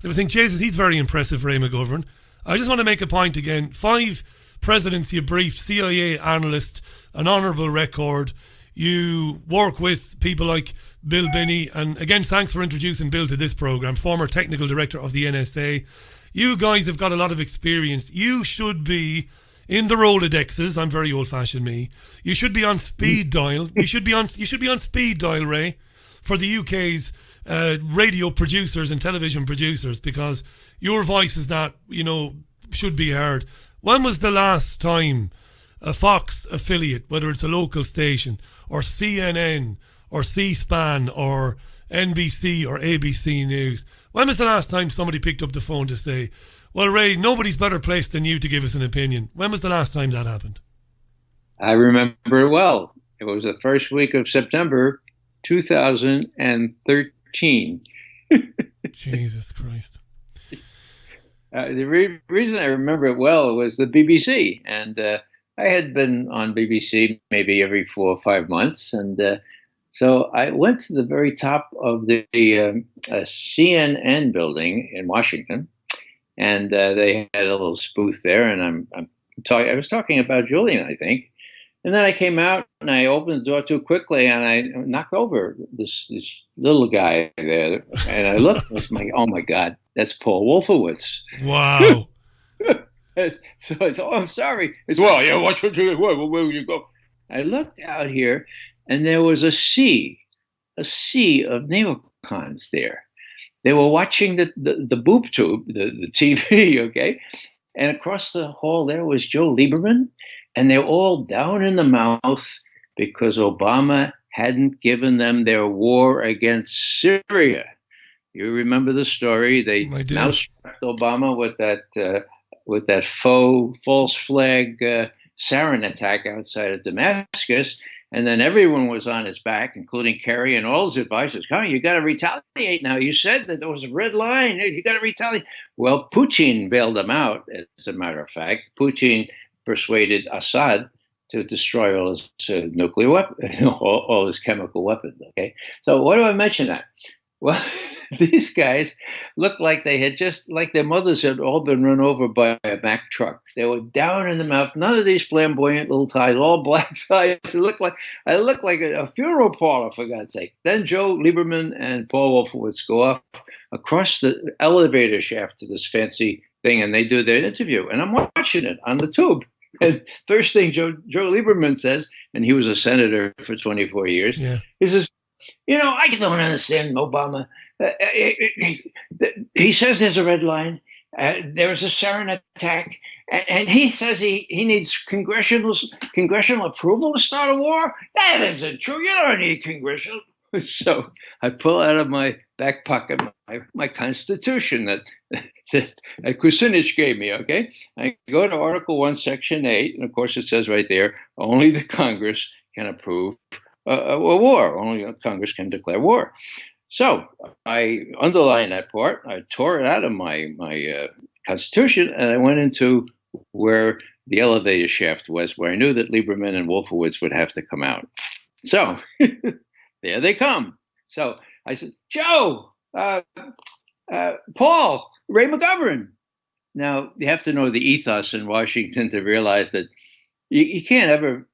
They will think, Jesus, he's very impressive, Ray McGovern. I just want to make a point again. 5 presidents you briefed, CIA analyst, an honourable record. You work with people like Bill Binney, and again, thanks for introducing Bill to this programme, former technical director of the NSA. You guys have got a lot of experience. You should be in the Rolodexes. I'm very old-fashioned, me. You should be on speed dial. You should be on speed dial, Ray, for the UK's radio producers and television producers, because your voice is that, should be heard. When was the last time a Fox affiliate, whether it's a local station or CNN or C-SPAN or NBC or ABC News, when was the last time somebody picked up the phone to say, well, Ray, nobody's better placed than you to give us an opinion? When was the last time that happened? I remember it well. It was the first week of September 2013. Jesus Christ. The reason I remember it well was the BBC. And I had been on BBC maybe every 4 or 5 months. And so I went to the very top of the CNN building in Washington. And they had a little booth there. And I was talking about Julian, I think. And then I came out and I opened the door too quickly and I knocked over this little guy there. And I looked and I was like, oh my God, that's Paul Wolfowitz. Wow. So I said, oh, I'm sorry. He said, well, yeah, where will you go? I looked out here and there was a sea of neocons there. They were watching the boob tube, the TV, okay? And across the hall there was Joe Lieberman. And they're all down in the mouth because Obama hadn't given them their war against Syria. You remember the story? They now struck Obama with that false flag sarin attack outside of Damascus. And then everyone was on his back, including Kerry and all his advisors. Come on, you got to retaliate now. You said that there was a red line. You got to retaliate. Well, Putin bailed them out, as a matter of fact. Putin persuaded Assad to destroy all his nuclear weapons, all his chemical weapons. Okay, so why do I mention that? Well, these guys looked like they had like their mothers had all been run over by a Mack truck. They were down in the mouth. None of these flamboyant little ties, all black ties. I looked like a funeral parlor, for God's sake. Then Joe Lieberman and Paul Wolfowitz go off across the elevator shaft to this fancy thing, and they do their interview. And I'm watching it on the tube. And first thing Joe Lieberman says, and he was a senator for 24 years, he says, I don't understand Obama. He says there's a red line. There's a sarin attack. And he says he needs congressional approval to start a war. That isn't true. You don't need congressional. So I pull out of my back pocket my Constitution that Kucinich gave me, okay? I go to Article 1, Section 8, and of course it says right there, only the Congress can approve a war. Only Congress can declare war. So I underlined that part. I tore it out of my Constitution, and I went into where the elevator shaft was, where I knew that Lieberman and Wolfowitz would have to come out. So there they come. So I said, Joe, Paul, Ray McGovern. Now, you have to know the ethos in Washington to realize that you can't ever,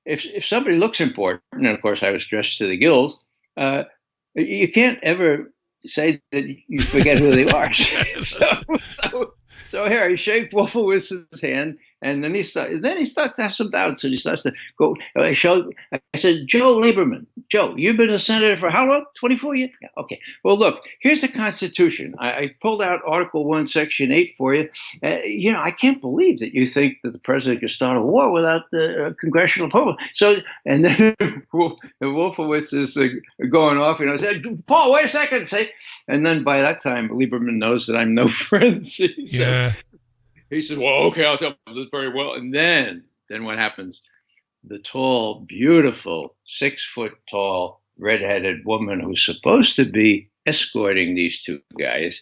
if somebody looks important, and of course I was dressed to the gills, you can't ever say that you forget who they are. So here, I shake Wolfowitz's hand, And then he starts to have some doubts, and he starts to go. I said, Joe Lieberman, Joe, you've been a senator for how long? 24 years? Yeah, okay. Well, look, here's the Constitution. I pulled out Article 1, Section 8 for you. I can't believe that you think that the president can start a war without the congressional approval. So, and then Wolfowitz is going off, said, Paul, wait a second. And then by that time, Lieberman knows that I'm no friend. Yeah. He said, well, okay, I'll tell you this very well. And then what happens? The tall, beautiful, 6 foot tall, redheaded woman who's supposed to be escorting these two guys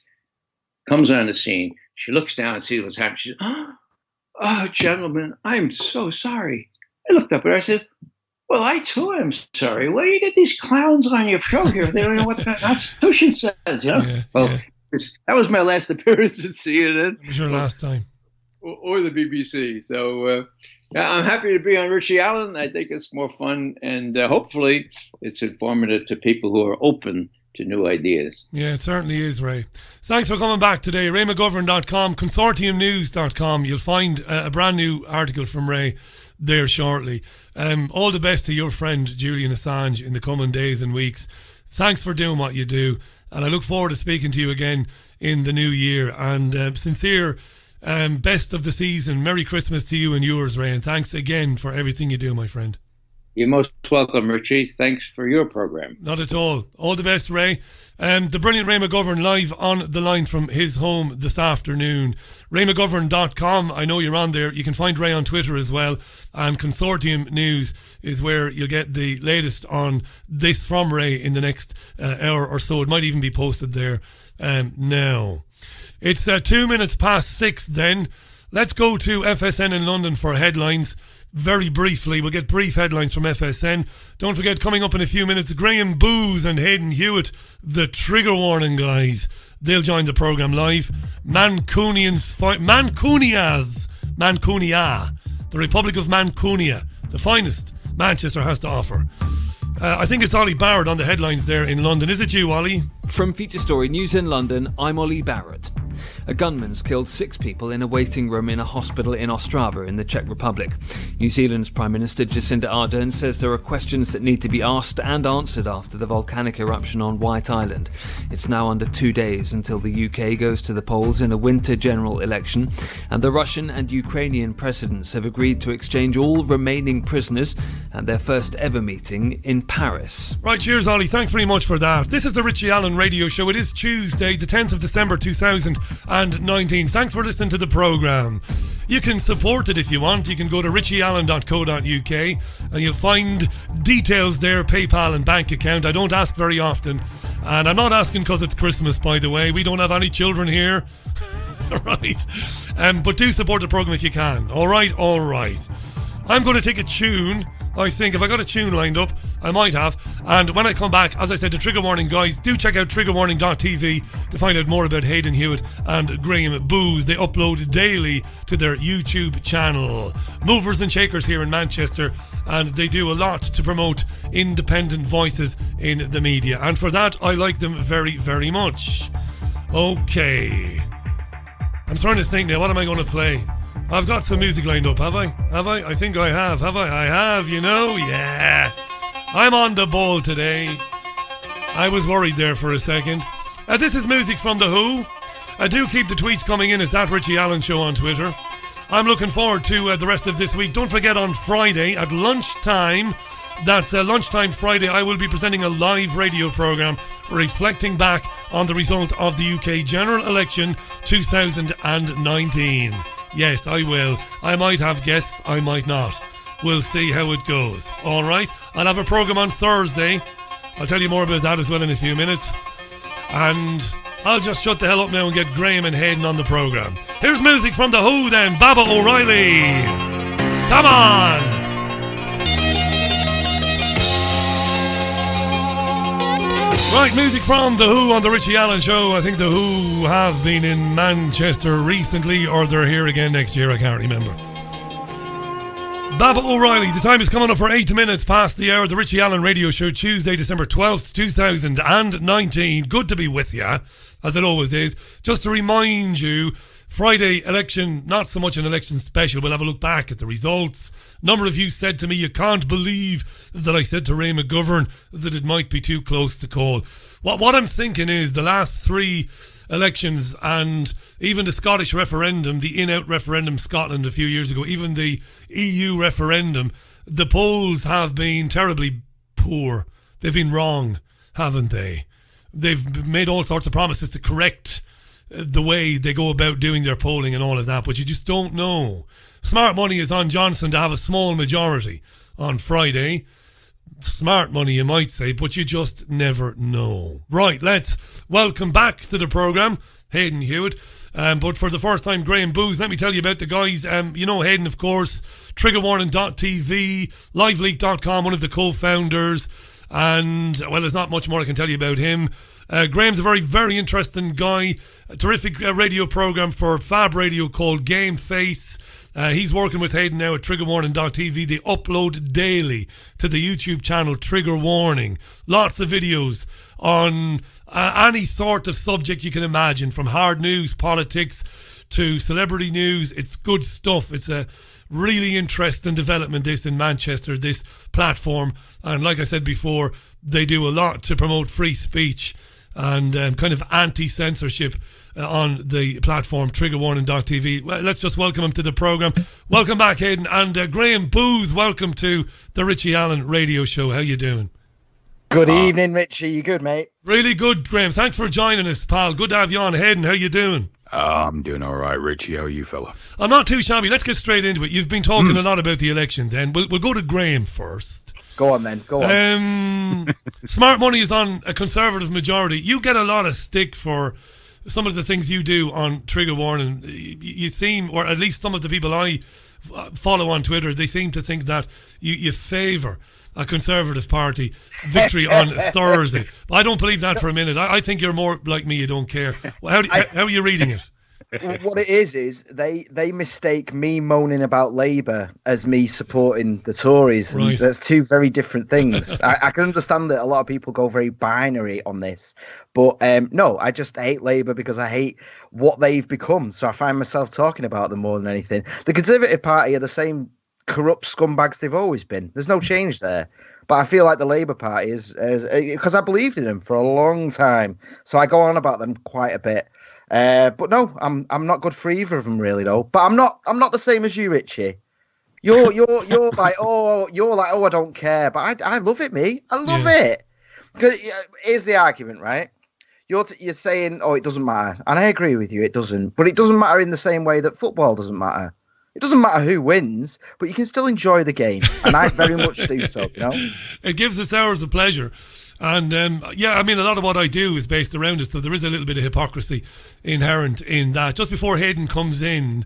comes on the scene. She looks down and sees what's happening. She says, oh, gentlemen, I'm so sorry. I looked up at her. I said, well, I too am sorry. Where do you get these clowns on your show here? They don't know what the Constitution says, Yeah, that was my last appearance at CNN. It was your last time. Or the BBC. So I'm happy to be on Richie Allen. I think it's more fun, and hopefully it's informative to people who are open to new ideas. Yeah, it certainly is, Ray. Thanks for coming back today. RayMcGovern.com, consortiumnews.com. You'll find a brand new article from Ray there shortly. All the best to your friend Julian Assange in the coming days and weeks. Thanks for doing what you do, and I look forward to speaking to you again in the new year. And sincere best of the season. Merry Christmas to you and yours, Ray, and thanks again for everything you do, my friend. You're most welcome, Richie. Thanks for your program. Not at all. All the best, Ray. The brilliant Ray McGovern live on the line from his home this afternoon. RayMcGovern.com. I know you're on there. You can find Ray on Twitter as well. And Consortium News is where you'll get the latest on this from Ray in the next hour or so. It might even be posted there now. It's 2 minutes past 6 then. Let's go to FSN in London for headlines. Very briefly, we'll get brief headlines from FSN. Don't forget, coming up in a few minutes, Graeme Booth and Hayden Hewitt, the trigger warning guys. They'll join the programme live. Mancunia, the Republic of Mancunia, the finest Manchester has to offer. I think it's Ollie Barrett on the headlines there in London. Is it you, Ollie? From Feature Story News in London, I'm Ollie Barrett. A gunman's killed 6 people in a waiting room in a hospital in Ostrava in the Czech Republic. New Zealand's Prime Minister Jacinda Ardern says there are questions that need to be asked and answered after the volcanic eruption on White Island. It's now under 2 days until the UK goes to the polls in a winter general election, and the Russian and Ukrainian presidents have agreed to exchange all remaining prisoners at their first ever meeting in Paris. Right, cheers, Ollie. Thanks very much for that. This is the Richie Allen Radio Show. It is Tuesday, the 10th of December 2019. Thanks for listening to the programme. You can support it if you want. You can go to richieallen.co.uk and you'll find details there, PayPal and bank account. I don't ask very often, and I'm not asking because it's Christmas, by the way. We don't have any children here. Right. But do support the programme if you can. All right. I'm going to take a tune. I think if I got a tune lined up, I might have. And when I come back, as I said, the trigger warning guys, do check out triggerwarning.tv to find out more about Hayden Hewitt and Graeme Booth. They upload daily to their YouTube channel. Movers and shakers here in Manchester, and they do a lot to promote independent voices in the media. And for that, I like them very, very much. Okay. I'm trying to think now, what am I going to play? I've got some music lined up, have I? I think I have. Have I? I have, yeah. I'm on the ball today. I was worried there for a second. This is music from The Who. Do keep the tweets coming in. It's at Richie Allen Show on Twitter. I'm looking forward to the rest of this week. Don't forget, on Friday at lunchtime, that's lunchtime Friday, I will be presenting a live radio programme reflecting back on the result of the UK general election 2019. Yes, I will. I might have guests, I might not. We'll see how it goes. All right? I'll have a programme on Thursday. I'll tell you more about that as well in a few minutes. And I'll just shut the hell up now and get Graeme and Hayden on the programme. Here's music from The Who then, Baba O'Reilly. Come on! Right, music from The Who on the Richie Allen Show. I think The Who have been in Manchester recently, or they're here again next year, I can't remember. Baba O'Reilly, the time is coming up for 8 minutes past the hour. The Richie Allen Radio Show, Tuesday, December 12th, 2019. Good to be with you, as it always is. Just to remind you Friday election, not so much an election special. We'll have a look back at the results. A number of you said to me, you can't believe that I said to Ray McGovern that it might be too close to call. What I'm thinking is the last 3 elections and even the Scottish referendum, the in-out referendum Scotland a few years ago, even the EU referendum, the polls have been terribly poor. They've been wrong, haven't they? They've made all sorts of promises to correct the way they go about doing their polling and all of that, but you just don't know. Smart money is on Johnson to have a small majority on Friday. Smart money, you might say, but you just never know. Right, let's welcome back to the programme Hayden Hewitt. But for the first time, Graeme Booth. Let me tell you about the guys. You know Hayden, of course, triggerwarning.tv, liveleak.com, one of the co-founders. And, well, there's not much more I can tell you about him. Graeme's a very, very interesting guy. A terrific radio programme for Fab Radio called Game Face. He's working with Hayden now at triggerwarning.tv. They upload daily to the YouTube channel Trigger Warning. Lots of videos on any sort of subject you can imagine, from hard news, politics, to celebrity news. It's good stuff. It's a really interesting development, this in Manchester, this platform. And like I said before, they do a lot to promote free speech and kind of anti-censorship on the platform triggerwarning.tv. Well, let's just welcome him to the programme. Welcome back, Hayden. And Graeme Booth, welcome to the Richie Allen Radio Show. How you doing? Good evening, Richie. You good, mate? Really good, Graeme. Thanks for joining us, pal. Good to have you on. Hayden, how you doing? I'm doing all right, Richie. How are you, fella? I'm not too shabby. Let's get straight into it. You've been talking a lot about the election then. We'll go to Graeme first. Go on then. Go on. Smart money is on a Conservative majority. You get a lot of stick for some of the things you do on Trigger Warning. You seem, or at least some of the people I follow on Twitter, they seem to think that you favour a Conservative Party victory on Thursday. But I don't believe that for a minute. I think you're more like me, you don't care. How are you reading it? What it is they mistake me moaning about Labour as me supporting the Tories. And right. That's two very different things. I can understand that a lot of people go very binary on this. But no, I just hate Labour because I hate what they've become. So I find myself talking about them more than anything. The Conservative Party are the same corrupt scumbags they've always been. There's no change there. But I feel like the Labour Party is because I believed in them for a long time. So I go on about them quite a bit. But no, I'm not good for either of them really though. But I'm not the same as you, Richie. You're like oh I don't care, but I love it, me. I love it. Because here's the argument, right? You're saying it doesn't matter, and I agree with you, it doesn't. But it doesn't matter in the same way that football doesn't matter. It doesn't matter who wins, but you can still enjoy the game, and I very much do so. You know, it gives us hours of pleasure. And I mean, a lot of what I do is based around it, so there is a little bit of hypocrisy inherent in that. Just before Hayden comes in,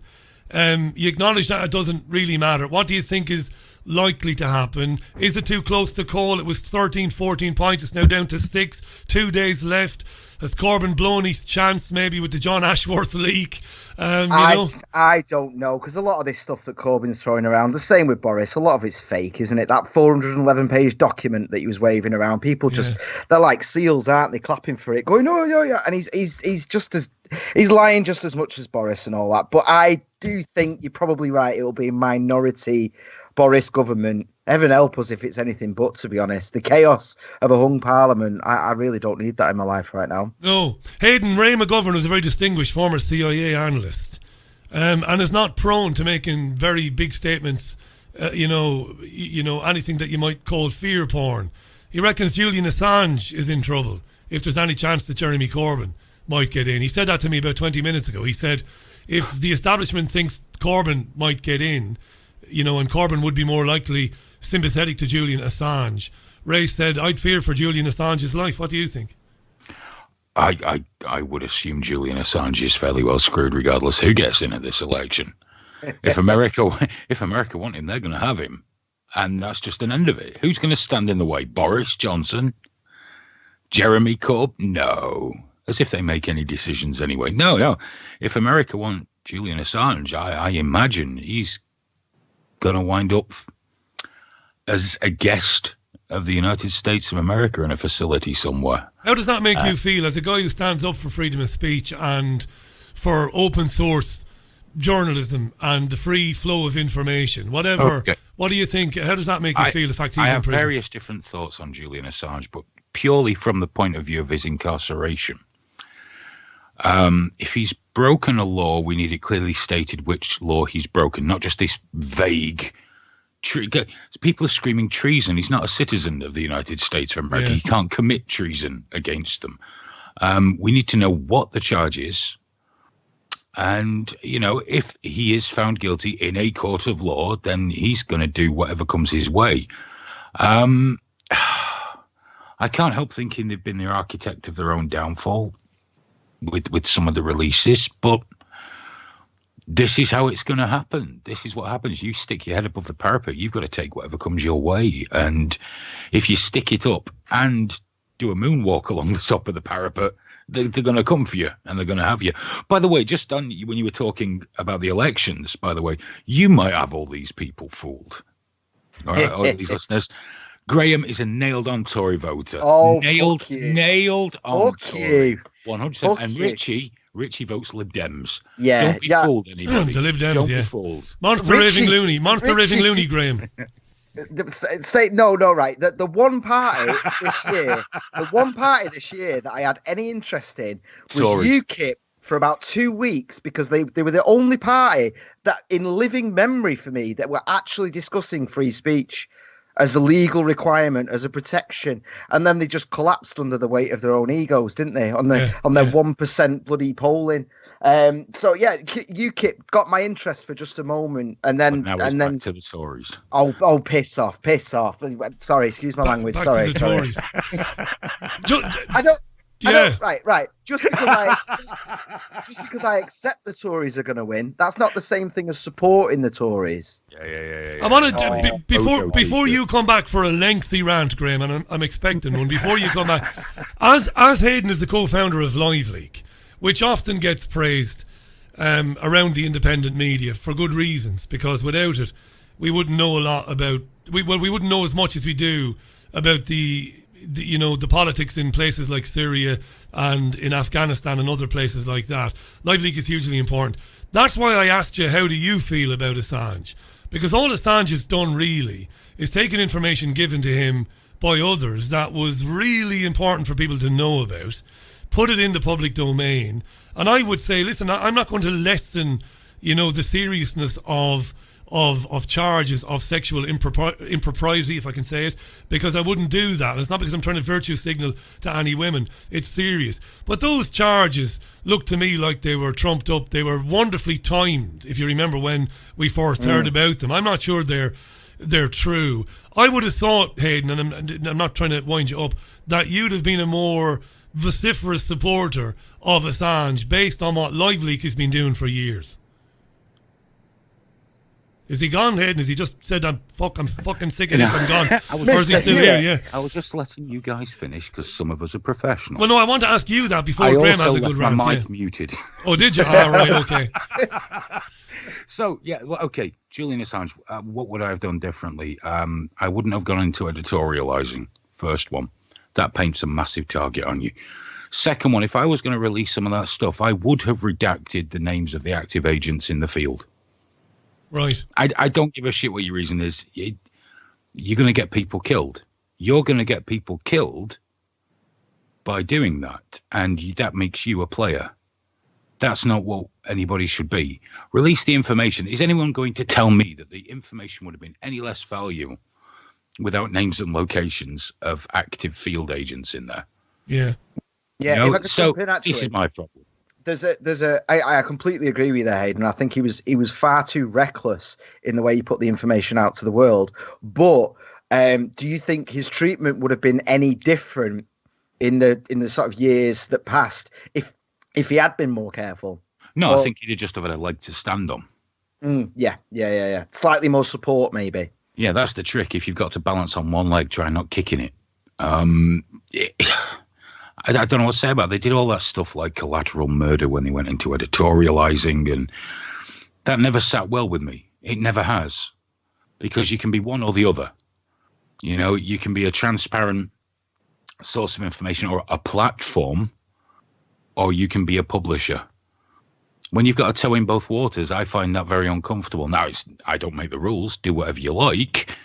you acknowledge that it doesn't really matter. What do you think is likely to happen? Is it too close to call? It was 13, 14 points. It's now down to 6. 2 days left. Has Corbyn blown his chance maybe with the John Ashworth leak? I don't know, because a lot of this stuff that Corbyn's throwing around, the same with Boris, a lot of it's fake, isn't it? That 411-page document that he was waving around, people they're like seals, aren't they, clapping for it, going, oh, yeah, and he's lying just as much as Boris and all that. But I do think you're probably right, it'll be a minority Boris government. Heaven help us if it's anything but, to be honest. The chaos of a hung parliament, I really don't need that in my life right now. No. Hayden, Ray McGovern was a very distinguished former CIA analyst and is not prone to making very big statements, you know, anything that you might call fear porn. He reckons Julian Assange is in trouble if there's any chance that Jeremy Corbyn might get in. He said that to me about 20 minutes ago. He said if the establishment thinks Corbyn might get in, and Corbyn would be more likely sympathetic to Julian Assange. Ray said, I'd fear for Julian Assange's life. What do you think? I would assume Julian Assange is fairly well screwed regardless who gets in at this election. If America want him, they're going to have him. And that's just an end of it. Who's going to stand in the way? Boris Johnson? Jeremy Corbyn? No. As if they make any decisions anyway. No. If America want Julian Assange, I imagine he's going to wind up as a guest of the United States of America in a facility somewhere. How does that make you feel as a guy who stands up for freedom of speech and for open source journalism and the free flow of information. Whatever. Okay. What do you think? How does that make you feel? The fact he's I in have prison? various different thoughts on Julian Assange, but purely from the point of view of his incarceration. If he's broken a law, we need it clearly stated which law he's broken, not just this vague. People are screaming treason. He's not a citizen of the United States of America. Yeah. He can't commit treason against them. We need to know what the charge is. And, you know, if he is found guilty in a court of law, then he's going to do whatever comes his way. I can't help thinking they've been the architect of their own downfall with some of the releases, but this is how it's going to happen. This is what happens. You stick your head above the parapet, you've got to take whatever comes your way. And if you stick it up and do a moonwalk along the top of the parapet, they're going to come for you and they're going to have you. By the way, just on when you were talking about the elections, by the way, you might have all these people fooled. All right, all these listeners. Graeme is a nailed-on Tory voter. Oh, nailed on fuck Tory. you. 100%. And Richie votes Lib Dems. Yeah, Don't be fooled, anybody. The Lib Dems, Don't yeah. be fooled. Monster raving loony, Graeme. Say no, right. The one party this year, that I had any interest in was Tories. UKIP for about 2 weeks, because they were the only party that, in living memory for me, that were actually discussing free speech as a legal requirement, as a protection, and then they just collapsed under the weight of their own egos, didn't they? On their 1% bloody polling. So yeah, UKIP got my interest for just a moment, and then Back to the Tories. Oh, piss off! Sorry, excuse my language. Back Sorry, to the Tories. I don't. Yeah. Right. Just because I accept the Tories are going to win, that's not the same thing as supporting the Tories. Yeah. I want to before you come back for a lengthy rant, Graeme, and I'm expecting one. Before you come back, as Hayden is the co-founder of LiveLeak, which often gets praised around the independent media for good reasons, because without it, we wouldn't know a lot about. We wouldn't know as much as we do about the politics in places like Syria and in Afghanistan and other places like that. LiveLeak is hugely important. That's why I asked you, how do you feel about Assange? Because all Assange has done really is taken information given to him by others that was really important for people to know about, put it in the public domain. And I would say, listen, I'm not going to lessen, the seriousness of charges of sexual impropriety, if I can say it, because I wouldn't do that. And it's not because I'm trying to virtue signal to any women. It's serious. But those charges look to me like they were trumped up. They were wonderfully timed, if you remember when we first heard about them. I'm not sure they're true. I would have thought, Hayden, and I'm not trying to wind you up, that you'd have been a more vociferous supporter of Assange based on what LiveLeak has been doing for years. Is he gone, Hayden? Has he just said, I'm fucking sick of this, I'm gone? Or is he still here? Yeah. I was just letting you guys finish because some of us are professionals. Well, no, I want to ask you that before I Graeme also has a good left rant. my mic muted. Oh, did you? All right, okay. So, okay. Julian Assange, what would I have done differently? I wouldn't have gone into editorialising, first one. That paints a massive target on you. Second one, if I was going to release some of that stuff, I would have redacted the names of the active agents in the field. Right. I don't give a shit what your reason is. You're going to get people killed. You're going to get people killed by doing that. And that makes you a player. That's not what anybody should be. Release the information. Is anyone going to tell me that the information would have been any less value without names and locations of active field agents in there? Yeah. Yeah. If I could jump in, this is my problem. I completely agree with you there, Hayden. I think he was far too reckless in the way he put the information out to the world. But do you think his treatment would have been any different in the sort of years that passed if he had been more careful? No, I think he'd just have had a leg to stand on. Yeah. Slightly more support, maybe. Yeah, that's the trick. If you've got to balance on one leg, try not kicking it. I don't know what to say about it. They did all that stuff like collateral murder when they went into editorializing, and that never sat well with me. It never has, because you can be one or the other. You can be a transparent source of information or a platform, or you can be a publisher. When you've got a toe in both waters, I find that very uncomfortable. Now, I don't make the rules. Do whatever you like,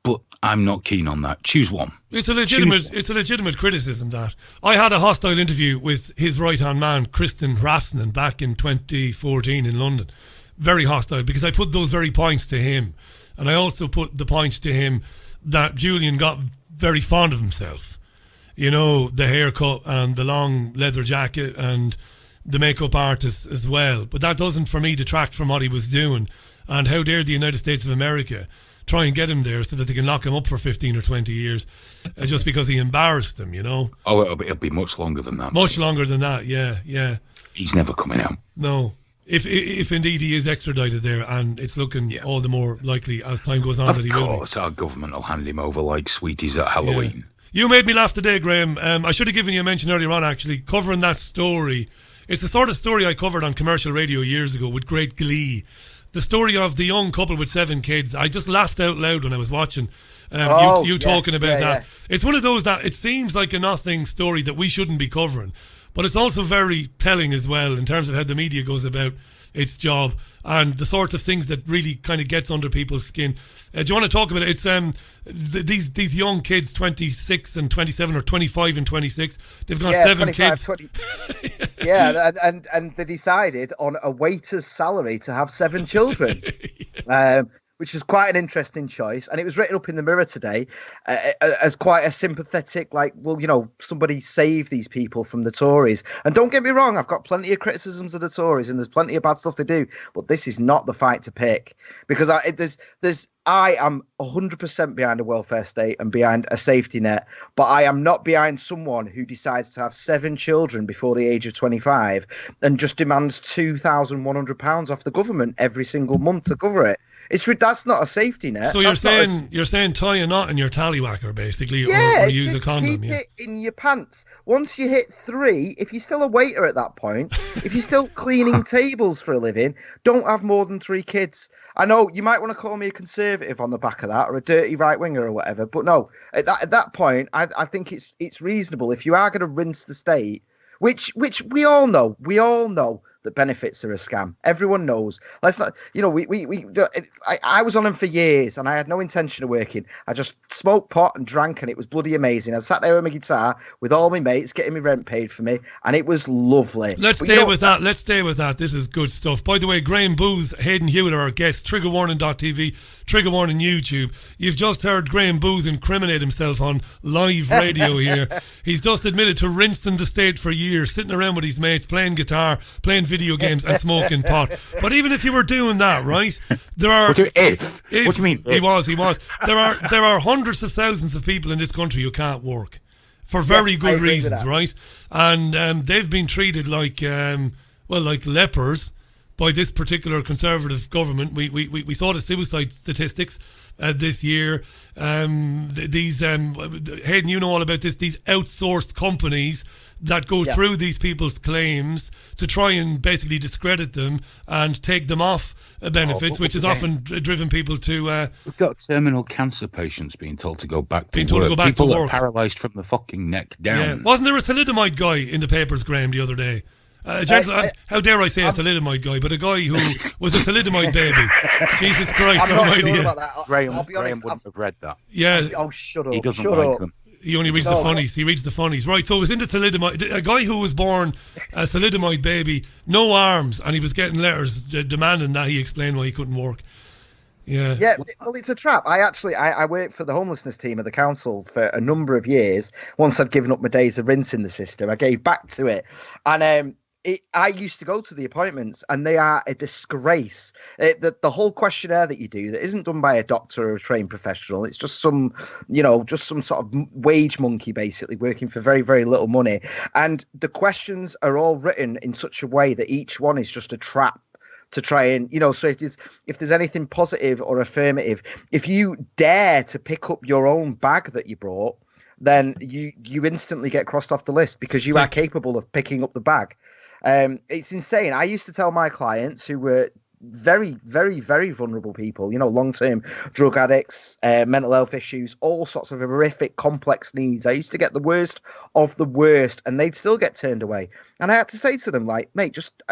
but I'm not keen on that. Choose one. It's a legitimate criticism that. I had a hostile interview with his right-hand man, Kristen Hrafsson, back in 2014 in London. Very hostile, because I put those very points to him. And I also put the point to him that Julian got very fond of himself. You know, the haircut and the long leather jacket and the makeup artist as well. But that doesn't, for me, detract from what he was doing. And how dare the United States of America try and get him there so that they can lock him up for 15 or 20 years just because he embarrassed them, you know? Oh, it'll be much longer than that. Much longer than that, yeah. He's never coming out. No. If indeed he is extradited there, and it's looking all the more likely as time goes on that he will be. Of course, our government will hand him over like sweeties at Halloween. Yeah. You made me laugh today, Graeme. I should have given you a mention earlier on, actually, covering that story. It's the sort of story I covered on commercial radio years ago with great glee. The story of the young couple with 7 kids. I just laughed out loud when I was watching you talking about that. Yeah. It's one of those that it seems like a nothing story that we shouldn't be covering, but it's also very telling as well in terms of how the media goes about its job and the sorts of things that really kind of gets under people's skin. Do you want to talk about it? It's these young kids, 26 and 27 or 25 and 26. They've got 7 kids. 20. Yeah, and they decided on a waiter's salary to have 7 children. Which is quite an interesting choice. And it was written up in the Mirror today as quite a sympathetic, like, well, you know, somebody save these people from the Tories. And don't get me wrong, I've got plenty of criticisms of the Tories and there's plenty of bad stuff they do, but this is not the fight to pick. Because I am 100% behind a welfare state and behind a safety net, but I am not behind someone who decides to have 7 children before the age of 25 and just demands £2,100 off the government every single month to cover it. That's not a safety net. So you're saying tie a knot in your tallywhacker, basically, or use a condom. Keep it in your pants. Once you hit 3, if you're still a waiter at that point, if you're still cleaning tables for a living, don't have more than 3 kids. I know you might want to call me a conservative on the back of that, or a dirty right winger or whatever, but no, at that point, I think it's reasonable if you are going to rinse the state, which we all know that benefits are a scam. Everyone knows. Let's not, you know, I was on them for years and I had no intention of working. I just smoked pot and drank and it was bloody amazing. I sat there with my guitar with all my mates getting my rent paid for me and it was lovely. Let's stay with that. This is good stuff. By the way, Graeme Booth, Hayden Hewitt are our guests. Triggerwarning.tv, Trigger Warning YouTube. You've just heard Graeme Booth incriminate himself on live radio here. He's just admitted to rinsing the state for years, sitting around with his mates, playing guitar, playing video games and smoking pot. But even if you were doing that, right, there are... What do you mean? He was. There are hundreds of thousands of people in this country who can't work for very good reasons, right? And they've been treated like lepers by this particular Conservative government. We saw the suicide statistics this year. These Hayden, you know all about this. These outsourced companies that go through these people's claims to try and basically discredit them and take them off benefits, which has often driven people to... We've got terminal cancer patients being told to go back to work. People are paralysed from the fucking neck down. Yeah. Wasn't there a thalidomide guy in the papers, Graeme, the other day? How dare I say a thalidomide guy, but a guy who was a thalidomide baby. Jesus Christ almighty. Sure about that. Graeme wouldn't have read that. Yeah. Oh, shut up. He doesn't like them. He only reads the funnies. He reads the funnies. Right, so it was into thalidomide. A guy who was born a thalidomide baby, no arms, and he was getting letters demanding that he explain why he couldn't work. Yeah. Yeah, well, it's a trap. I worked for the homelessness team at the council for a number of years. Once I'd given up my days of rinsing the system, I gave back to it. And I used to go to the appointments and they are a disgrace. The whole questionnaire that you do that isn't done by a doctor or a trained professional. It's just some sort of wage monkey basically working for very, very little money. And the questions are all written in such a way that each one is just a trap to try and, so if there's anything positive or affirmative, if you dare to pick up your own bag that you brought, then you instantly get crossed off the list because you are capable of picking up the bag. It's insane. I used to tell my clients who were very, very, very vulnerable people, long-term drug addicts, mental health issues, all sorts of horrific, complex needs. I used to get the worst of the worst and they'd still get turned away. And I had to say to them, like, mate, just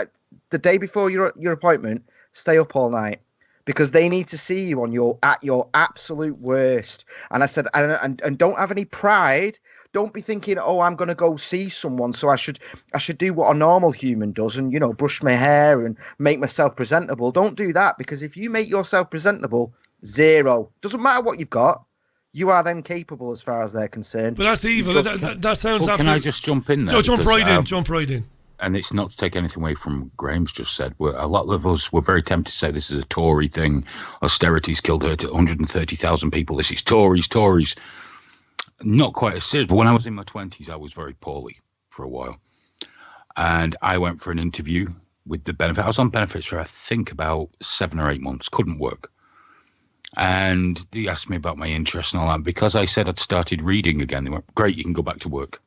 the day before your appointment, stay up all night. Because they need to see you at your absolute worst. And I said, and don't have any pride. Don't be thinking, oh, I'm going to go see someone, so I should do what a normal human does and, brush my hair and make myself presentable. Don't do that, because if you make yourself presentable, zero. Doesn't matter what you've got. You are then capable as far as they're concerned. But that's evil. That sounds. Well, can I just jump in there? No, jump right in. And it's not to take anything away from Graeme's just said. A lot of us were very tempted to say this is a Tory thing. Austerity's killed 130,000 people. This is Tories. Not quite as serious. But when I was in my 20s, I was very poorly for a while. And I went for an interview with the benefit. I was on benefits for, I think, about 7 or 8 months. Couldn't work. And they asked me about my interest and all that. Because I said I'd started reading again, they went, great, you can go back to work.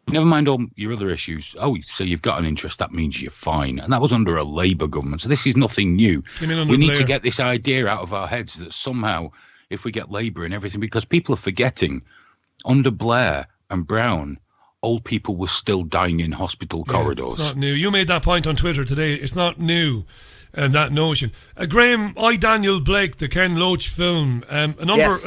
Never mind all your other issues. Oh, so you've got an interest, that means you're fine. And that was under a Labour government. So this is nothing new. We need to get this idea out of our heads that somehow, if we get Labour and everything, because people are forgetting, under Blair and Brown, old people were still dying in hospital corridors. It's not new. You made that point on Twitter today. It's not new. And that notion. Graeme, Daniel Blake, the Ken Loach film, a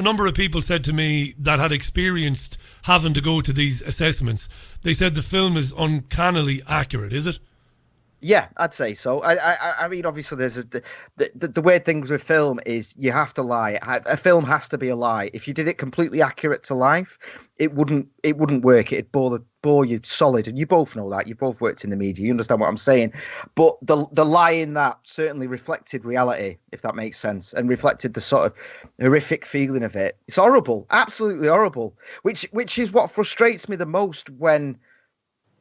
number of people said to me that had experienced having to go to these assessments. They said the film is uncannily accurate, is it? Yeah, I'd say so. I mean, obviously, there's the weird things with film is you have to lie. A film has to be a lie. If you did it completely accurate to life, it wouldn't work. It'd bore you solid, and you both know that. You both worked in the media. You understand what I'm saying. But the lie in that certainly reflected reality, if that makes sense, and reflected the sort of horrific feeling of it. It's horrible, absolutely horrible. Which is what frustrates me the most when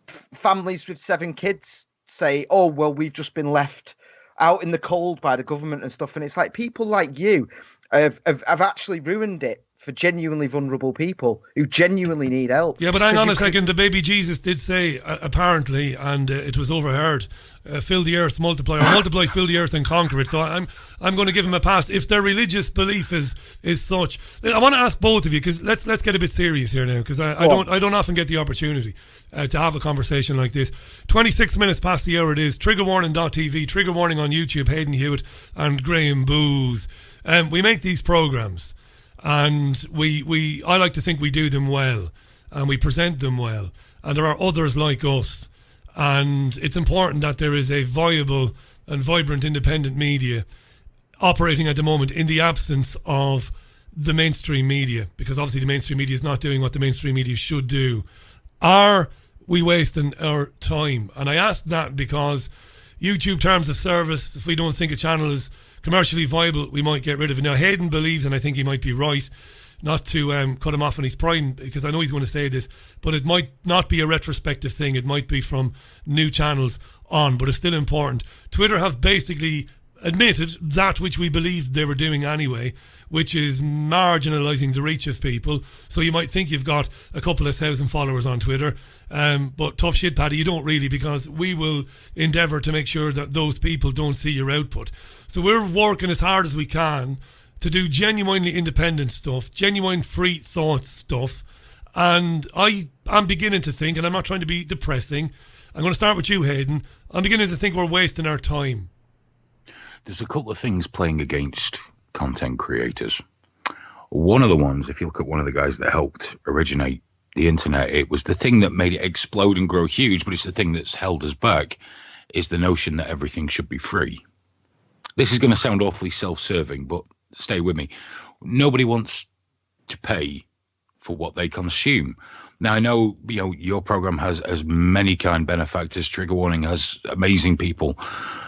families with 7 kids say, oh, well, we've just been left out in the cold by the government and stuff. And it's like people like you have actually ruined it for genuinely vulnerable people who genuinely need help. Yeah, but hang on a second. The baby Jesus did say, apparently, and it was overheard, fill the earth, multiply, or multiply, fill the earth and conquer it. So I'm going to give him a pass. If their religious belief is such, I want to ask both of you, because let's get a bit serious here now, because I don't often get the opportunity to have a conversation like this. 26 minutes past the hour it is. Triggerwarning.tv, trigger warning on YouTube. Hayden, Hewitt, and Graeme Booth. We make these programs. And I like to think we do them well, and we present them well. And there are others like us. And it's important that there is a viable and vibrant independent media operating at the moment in the absence of the mainstream media, because obviously the mainstream media is not doing what the mainstream media should do. Are we wasting our time? And I ask that because YouTube terms of service, if we don't think a channel is commercially viable, we might get rid of it. Now, Hayden believes, and I think he might be right, not to cut him off in his prime, because I know he's going to say this, but it might not be a retrospective thing. It might be from new channels on, but it's still important. Twitter have basically admitted that which we believed they were doing anyway, which is marginalising the reach of people. So you might think you've got a couple of thousand followers on Twitter, but tough shit, Paddy, you don't really, because we will endeavour to make sure that those people don't see your output. So we're working as hard as we can to do genuinely independent stuff, genuine free thought stuff. And I'm beginning to think, and I'm not trying to be depressing, I'm going to start with you, Hayden, I'm beginning to think we're wasting our time. There's a couple of things playing against content creators. One of the ones, if you look at one of the guys that helped originate the internet, it was the thing that made it explode and grow huge, but it's the thing that's held us back, is the notion that everything should be free. This is going to sound awfully self-serving, but stay with me. Nobody wants to pay for what they consume. Now, I know, your program has many kind benefactors. Trigger Warning has amazing people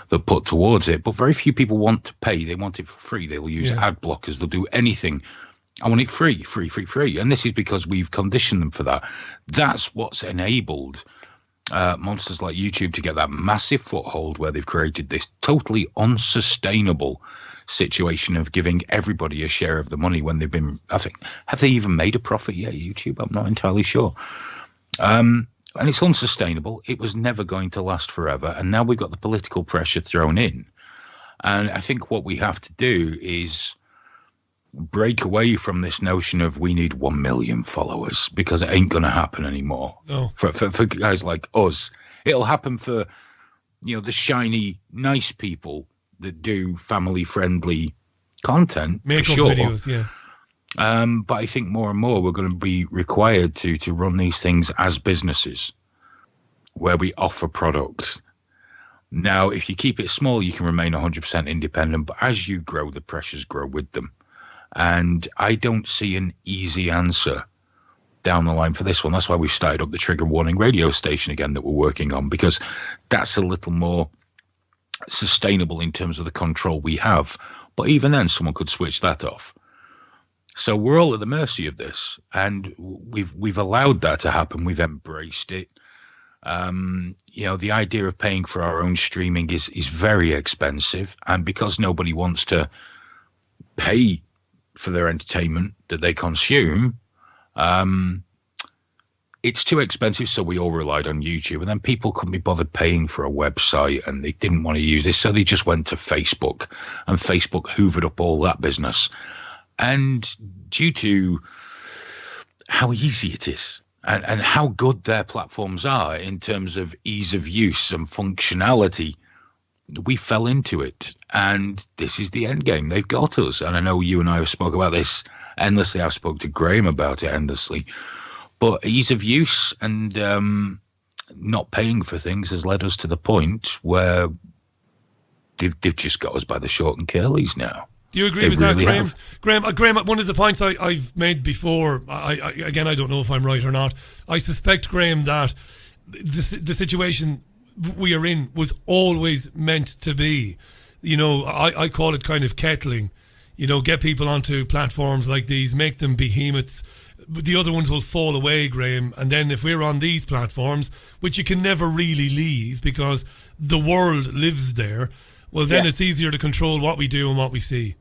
that put towards it, but very few people want to pay. They want it for free. They'll use ad blockers. They'll do anything. I want it free. And this is because we've conditioned them for that. That's what's enabled monsters like YouTube to get that massive foothold where they've created this totally unsustainable situation of giving everybody a share of the money when they've been, I think, have they even made a profit yet, YouTube? I'm not entirely sure. And it's unsustainable. It was never going to last forever. And now we've got the political pressure thrown in. And I think what we have to do is break away from this notion of we need 1 million followers, because it ain't going to happen anymore. No. For guys like us. It'll happen for the shiny, nice people that do family-friendly content, make for up sure. videos, yeah. But I think more and more we're going to be required to run these things as businesses where we offer products. Now, if you keep it small, you can remain 100% independent. But as you grow, the pressures grow with them. And I don't see an easy answer down the line for this one. That's why we've started up the Trigger Warning radio station again that we're working on, because that's a little more sustainable in terms of the control we have. But even then, someone could switch that off. So we're all at the mercy of this, and we've allowed that to happen. We've embraced it. The idea of paying for our own streaming is very expensive, and because nobody wants to pay for their entertainment that they consume, it's too expensive. So we all relied on YouTube, and then people couldn't be bothered paying for a website, and they didn't want to use this, so they just went to Facebook, and Facebook hoovered up all that business. And due to how easy it is and how good their platforms are in terms of ease of use and functionality, we fell into it. And this is the end game. They've got us. And I know you and I have spoke about this endlessly. I've spoke to Graeme about it endlessly. But ease of use and not paying for things has led us to the point where they've just got us by the short and curlies now. Do you agree with that, Graeme? Graeme, one of the points I've made before, I don't know if I'm right or not. I suspect, Graeme, that the situation we are in was always meant to be. I call it kind of kettling. Get people onto platforms like these, make them behemoths. The other ones will fall away, Graeme. And then if we're on these platforms, which you can never really leave because the world lives there, well, then It's easier to control what we do and what we see.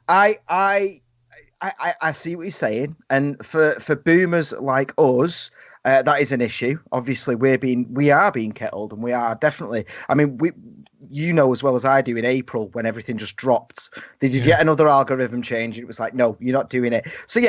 I see what you're saying, and for boomers like us, that is an issue. Obviously, we are being kettled, and we are definitely. I mean, as well as I do, in April when everything just dropped, they did yet another algorithm change. It was like, no, you're not doing it. So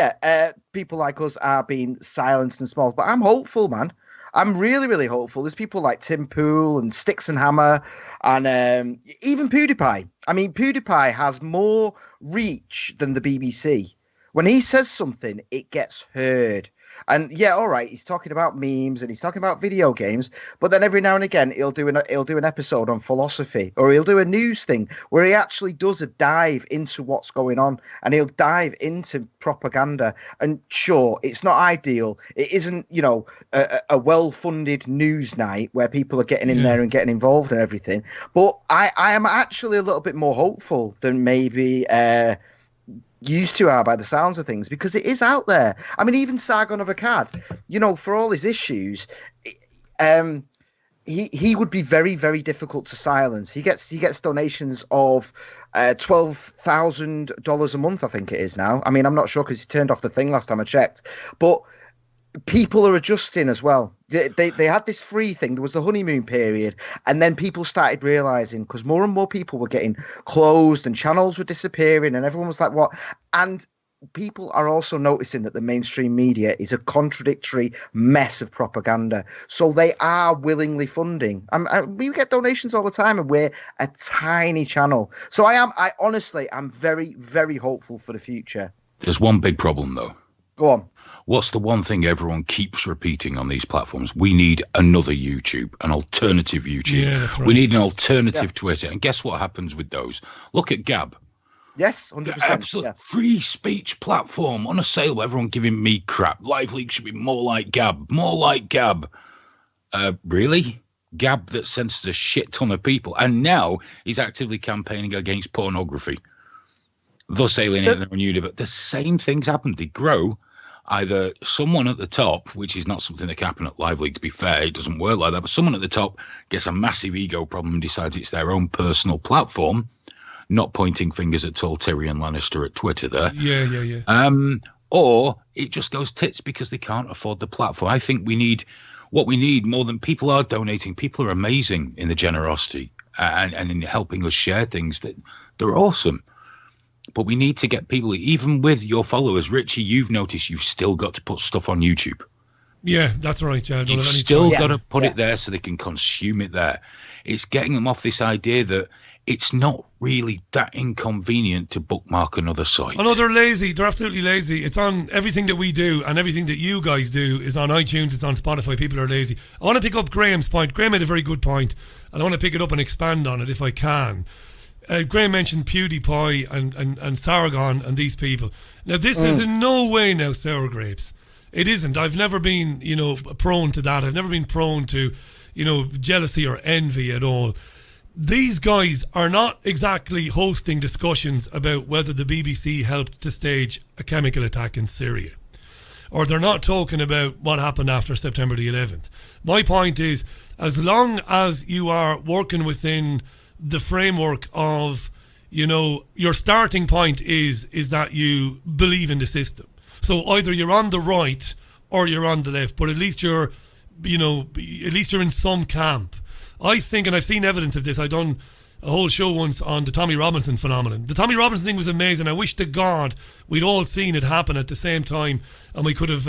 people like us are being silenced and small. But I'm hopeful, man. I'm really, really hopeful. There's people like Tim Pool and Sticks and Hammer and even PewDiePie. I mean, PewDiePie has more reach than the BBC. When he says something, it gets heard. And all right, he's talking about memes and he's talking about video games, but then every now and again he'll do an episode on philosophy, or he'll do a news thing where he actually does a dive into what's going on, and he'll dive into propaganda. And sure, it's not ideal. It isn't, a well-funded news night where people are getting in there and getting involved and everything. But I am actually a little bit more hopeful than maybe used to are by the sounds of things, because it is out there. I mean, even Sargon of Akkad, for all his issues, he would be very, very difficult to silence. He gets donations of $12,000 a month, I think it is now. I mean, I'm not sure because he turned off the thing last time I checked, but people are adjusting as well. They had this free thing. There was the honeymoon period, and then people started realizing, because more and more people were getting closed and channels were disappearing, and everyone was like, what? And people are also noticing that the mainstream media is a contradictory mess of propaganda. So they are willingly funding. We get donations all the time, and we're a tiny channel. So I honestly, I'm very, very hopeful for the future. There's one big problem, though. Go on. What's the one thing everyone keeps repeating on these platforms? We need another YouTube, an alternative YouTube. Yeah, that's right. We need an alternative Twitter. And guess what happens with those? Look at Gab. Yes, 100%. Absolute free speech platform on a sale. Everyone giving me crap. Live League should be more like Gab. More like Gab. Really? Gab that censors a shit ton of people. And now he's actively campaigning against pornography. Thus alienating their own universe. The same things happen. They grow. Either someone at the top, which is not something that can happen at Live League, to be fair, it doesn't work like that, but someone at the top gets a massive ego problem and decides it's their own personal platform, not pointing fingers at tall Tyrion Lannister at Twitter there. Yeah. Or it just goes tits because they can't afford the platform. I think what we need more than people are donating. People are amazing in the generosity and in helping us share things. That they're awesome. But we need to get people, even with your followers, Richie, you've noticed you've still got to put stuff on YouTube. Yeah, that's right. Yeah, You've still got to put it there so they can consume it there. It's getting them off this idea that it's not really that inconvenient to bookmark another site. Oh no, they're lazy. They're absolutely lazy. It's on everything that we do, and everything that you guys do is on iTunes. It's on Spotify. People are lazy. I want to pick up Graeme's point. Graeme made a very good point, and I want to pick it up and expand on it if I can. Graeme mentioned PewDiePie and Sargon and these people. Now, this is in no way now sour grapes. It isn't. I've never been, prone to that. I've never been prone to, jealousy or envy at all. These guys are not exactly hosting discussions about whether the BBC helped to stage a chemical attack in Syria. Or they're not talking about what happened after September the 11th. My point is, as long as you are working within the framework of, your starting point is that you believe in the system. So either you're on the right or you're on the left, but at least you're in some camp. I think, and I've seen evidence of this, I've done a whole show once on the Tommy Robinson phenomenon. The Tommy Robinson thing was amazing. I wish to God we'd all seen it happen at the same time, and we could have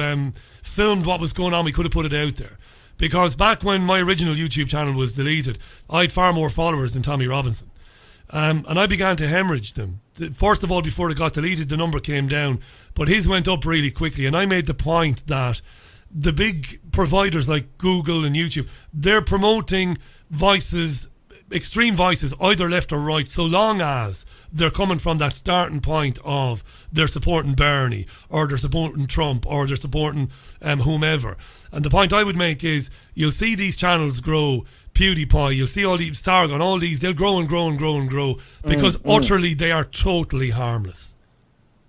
filmed what was going on. We could have put it out there. Because back when my original YouTube channel was deleted, I had far more followers than Tommy Robinson. And I began to hemorrhage them. First of all, before it got deleted, the number came down, but his went up really quickly. And I made the point that the big providers like Google and YouTube, they're promoting voices, extreme voices, either left or right, so long as they're coming from that starting point of they're supporting Bernie, or they're supporting Trump, or they're supporting whomever. And the point I would make is, you'll see these channels grow, PewDiePie, you'll see all these, Sargon, all these, they'll grow and grow and grow and grow, because utterly they are totally harmless.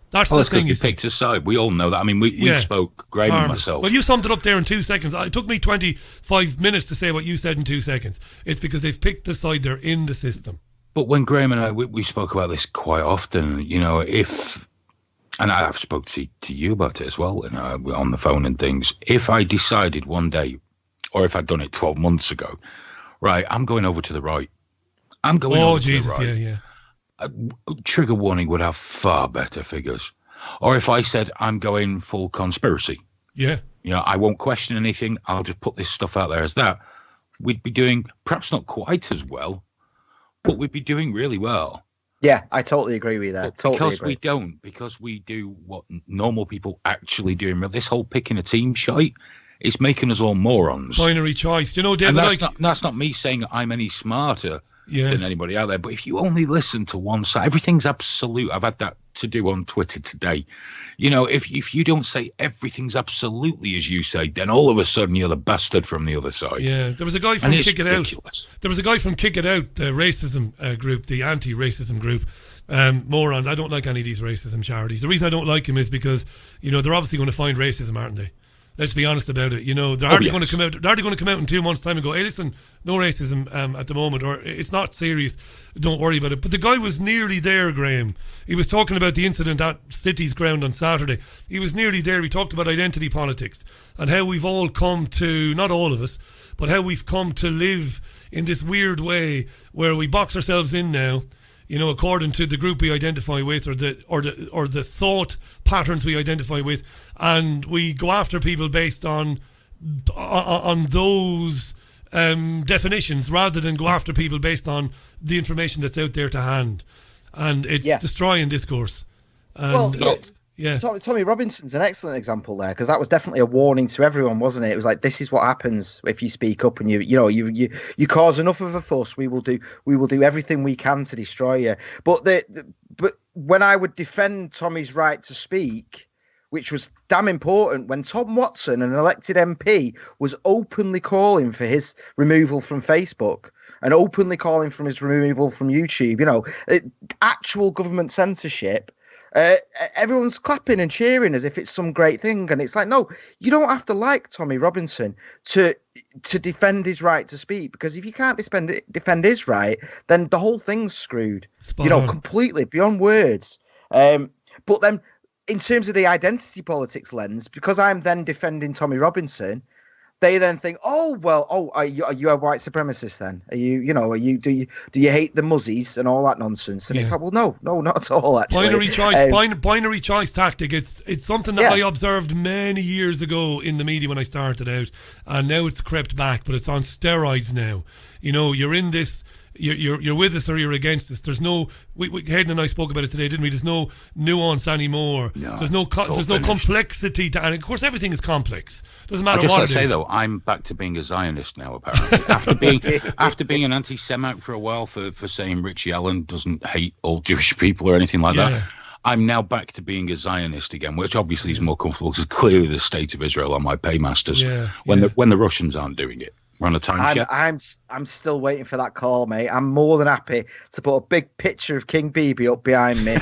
That's the thing. Because they picked a side. We all know that. I mean, we spoke, Graeme and myself. Well, you summed it up there in 2 seconds. It took me 25 minutes to say what you said in 2 seconds. It's because they've picked the side. They're in the system. But when Graeme and I, we spoke about this quite often, and I've spoke to you about it as well, on the phone and things. If I decided one day, or if I'd done it 12 months ago, right, I'm going over to the right. I'm going over to the right. Yeah. Trigger warning would have far better figures. Or if I said I'm going full conspiracy, I won't question anything, I'll just put this stuff out there as that, we'd be doing perhaps not quite as well, but we'd be doing really well. Yeah, I totally agree with that. Because we do what normal people actually do. This whole picking a team shite is making us all morons. Binary choice. David, and that's not me saying I'm any smarter than anybody out there. But if you only listen to one side, everything's absolute. I've had that to do on Twitter today. If you don't say everything's absolutely as you say, then all of a sudden you're the bastard from the other side. Yeah, there was a guy from Kick It Out. There was a guy from Kick It Out, the racism group, the anti-racism group. Morons. I don't like any of these racism charities. The reason I don't like them is because, they're obviously going to find racism, aren't they? Let's be honest about it. They're hardly going to come out. They're hardly going to come out in 2 months' time and go, "Hey, listen, no racism at the moment," or "It's not serious. Don't worry about it." But the guy was nearly there, Graeme. He was talking about the incident at City's ground on Saturday. He was nearly there. He talked about identity politics and how we've all come to, not all of us, but how we've come to live in this weird way where we box ourselves in now, according to the group we identify with, or the thought patterns we identify with, and we go after people based on those definitions, rather than go after people based on the information that's out there to hand, and it's destroying discourse. Tommy Robinson's an excellent example there, because that was definitely a warning to everyone, wasn't it? It was like, this is what happens if you speak up and you cause enough of a fuss. We will do everything we can to destroy you. But when I would defend Tommy's right to speak, which was damn important, when Tom Watson, an elected MP, was openly calling for his removal from Facebook and openly calling for his removal from YouTube, actual government censorship. Everyone's clapping and cheering as if it's some great thing, and it's like, no, you don't have to like Tommy Robinson to defend his right to speak, because if you can't defend his right, then the whole thing's screwed. Completely beyond words. But then, in terms of the identity politics lens, because I'm then defending Tommy Robinson, they then think, are you a white supremacist then? Are you, do you hate the Muzzies and all that nonsense? And it's like, well, no, not at all, actually. Binary choice tactic. It's something that I observed many years ago in the media when I started out, and now it's crept back, but it's on steroids now. You're in this. You're with us or you're against us. There's no. Hayden and I spoke about it today, didn't we? There's no nuance anymore. No, there's no complexity to, and of course everything is complex. Doesn't matter what it is. I just like to say though, I'm back to being a Zionist now. Apparently, after being an anti-Semite for a while for saying Richie Allen doesn't hate all Jewish people or anything like that. I'm now back to being a Zionist again, which obviously is more comfortable because clearly the state of Israel are my paymasters when the Russians aren't doing it. We're on a time check. I'm still waiting for that call, mate. I'm more than happy to put a big picture of King Bibi up behind me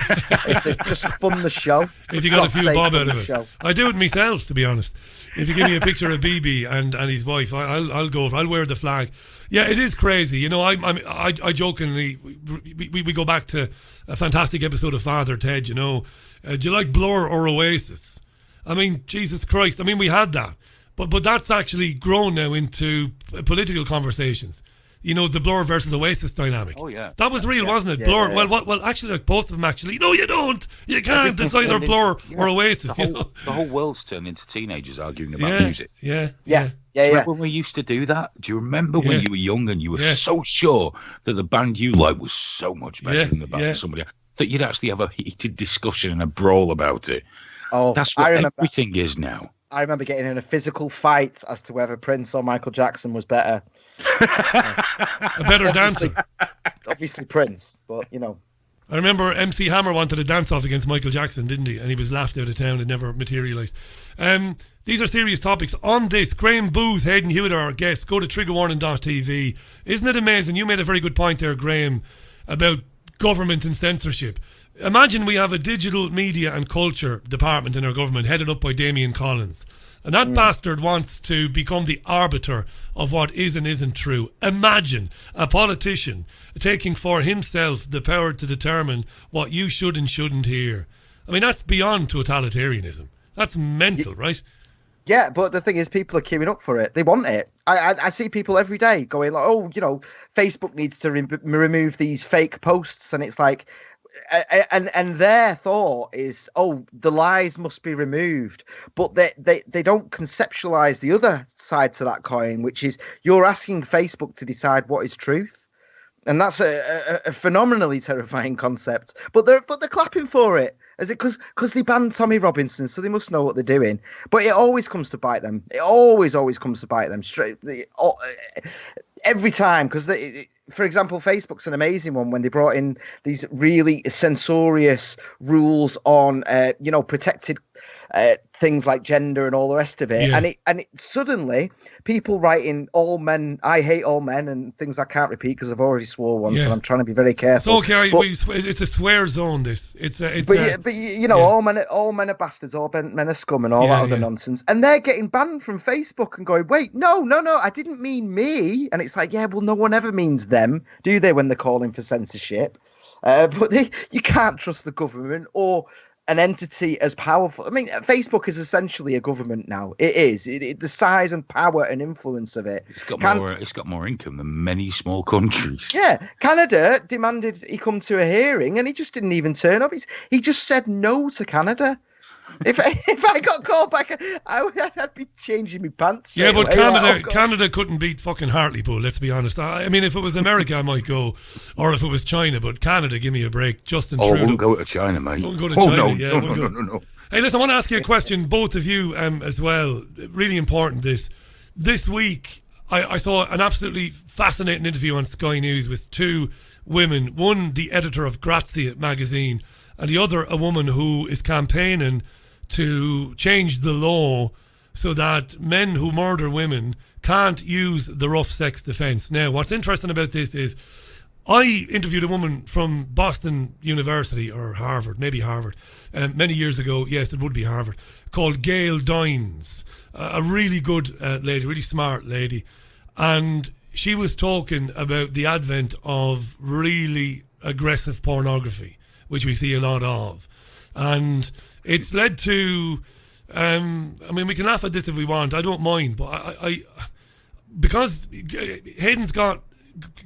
if they just fund the show. If you got a few bob out of it. I do it myself, to be honest. If you give me a picture of Bibi and his wife, I'll go. I'll wear the flag. Yeah, it is crazy. I jokingly we go back to a fantastic episode of Father Ted. Do you like Blur or Oasis? I mean, Jesus Christ. I mean, we had that. But that's actually grown now into political conversations. The Blur versus Oasis dynamic. Oh, yeah. That was real, wasn't it? Blur. Yeah. Well, actually, like both of them actually. No, you don't. You can't. It's either Blur or Oasis. The whole world's turned into teenagers arguing about music. Yeah. Do you remember when we used to do that? Do you remember when you were young and you were so sure that the band you liked was so much better than the band of somebody else, that you'd actually have a heated discussion and a brawl about it? Oh, that's what everything is now. I remember getting in a physical fight as to whether Prince or Michael Jackson was better. A better dancer. Obviously Prince, but I remember MC Hammer wanted a dance-off against Michael Jackson, didn't he? And he was laughed out of town and never materialised. These are serious topics. On this, Graeme Booth, Hayden Hewitt are our guests. Go to triggerwarning.tv. Isn't it amazing? You made a very good point there, Graeme, about government and censorship. Imagine we have a digital media and culture department in our government headed up by Damien Collins. And that bastard wants to become the arbiter of what is and isn't true. Imagine a politician taking for himself the power to determine what you should and shouldn't hear. I mean, that's beyond totalitarianism. That's mental, right? Yeah, but the thing is, people are queuing up for it. They want it. I see people every day going like, Facebook needs to remove these fake posts. And it's like... And their thought is, the lies must be removed, but they don't conceptualize the other side to that coin, which is you're asking Facebook to decide what is truth, and that's a phenomenally terrifying concept. But they're clapping for it. Is it because they banned Tommy Robinson, so they must know what they're doing? But it always comes to bite them. It always comes to bite them straight every time. Because for example, Facebook's an amazing one when they brought in these really censorious rules on protected things like gender and all the rest of it. And it suddenly people writing all men, I hate all men, and things I can't repeat because I've already swore once, and I'm trying to be very careful. It's okay, it's a swear zone. This all men are bastards, all men are scum, and all that other nonsense. And they're getting banned from Facebook and going, wait, no, I didn't mean me. And it's like, no one ever means them, do they? When they're calling for censorship, but you can't trust the government or an entity as powerful. I mean, Facebook is essentially a government now. It is. The size and power and influence of it. It's got more income than many small countries. Yeah, Canada demanded he come to a hearing, and he just didn't even turn up. He just said no to Canada. If I got called back, I'd be changing my pants. Yeah, but Canada couldn't beat fucking Hartlepool, let's be honest. I mean, if it was America, I might go, or if it was China, but Canada, give me a break. Justin Trudeau. Wouldn't go to China, mate. Wouldn't go to China. No. Hey, listen, I want to ask you a question, both of you as well. Really important, this week, I saw an absolutely fascinating interview on Sky News with two women. One, the editor of Grazia magazine, and the other, a woman who is campaigning to change the law so that men who murder women can't use the rough sex defence. Now, what's interesting about this is I interviewed a woman from Boston University, or Harvard, maybe Harvard, many years ago. Yes, it would be Harvard, called Gail Dines, a really good lady, really smart lady. And she was talking about the advent of really aggressive pornography, which we see a lot of. And it's led to I mean, we can laugh at this if we want. I don't mind, but I because Hayden's got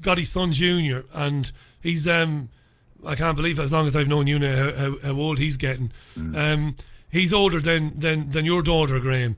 his son Junior, and he's I can't believe as long as I've known you now how old he's getting. He's older than your daughter, Graeme.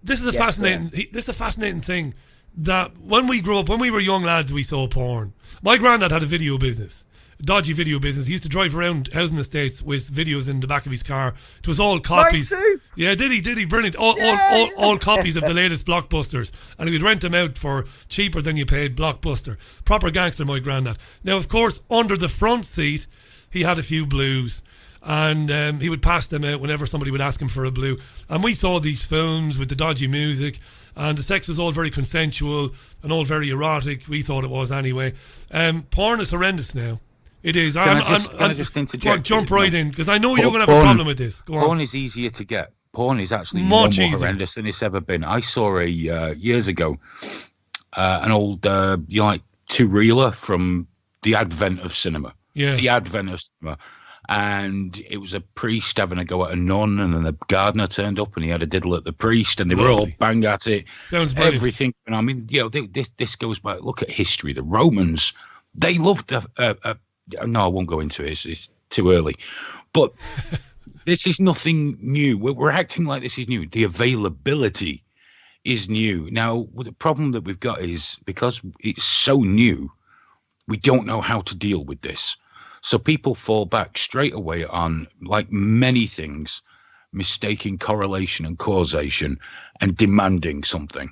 This is a fascinating thing that when we grew up, when we were young lads, we saw porn. My granddad had a video business. Dodgy video business. He used to drive around housing estates with videos in the back of his car. It was all copies. Mine too. Yeah, did he? Brilliant. All copies of the latest blockbusters. And he would rent them out for cheaper than you paid Blockbuster. Proper gangster, my granddad. Now, of course, under the front seat, he had a few blues. And he would pass them out whenever somebody would ask him for a blue. And we saw these films with the dodgy music. And the sex was all very consensual and all very erotic. We thought it was anyway. Porn is horrendous now. It is. Can I just interject? Jump right in, because I know you're going to have a problem with this. Go on. Porn is easier to get. Porn is actually more horrendous than it's ever been. I saw years ago an old two-reeler from the advent of cinema. Yeah. The advent of cinema. And it was a priest having a go at a nun, and then the gardener turned up and he had a diddle at the priest, and they were all bang at it. Sounds brilliant. Everything. And I mean, this goes back. Look at history. The Romans, they loved no, I won't go into it. It's too early. But this is nothing new. We're acting like this is new. The availability is new. Now, the problem that we've got is because it's so new, we don't know how to deal with this. So people fall back straight away on, like many things, mistaking correlation and causation and demanding something.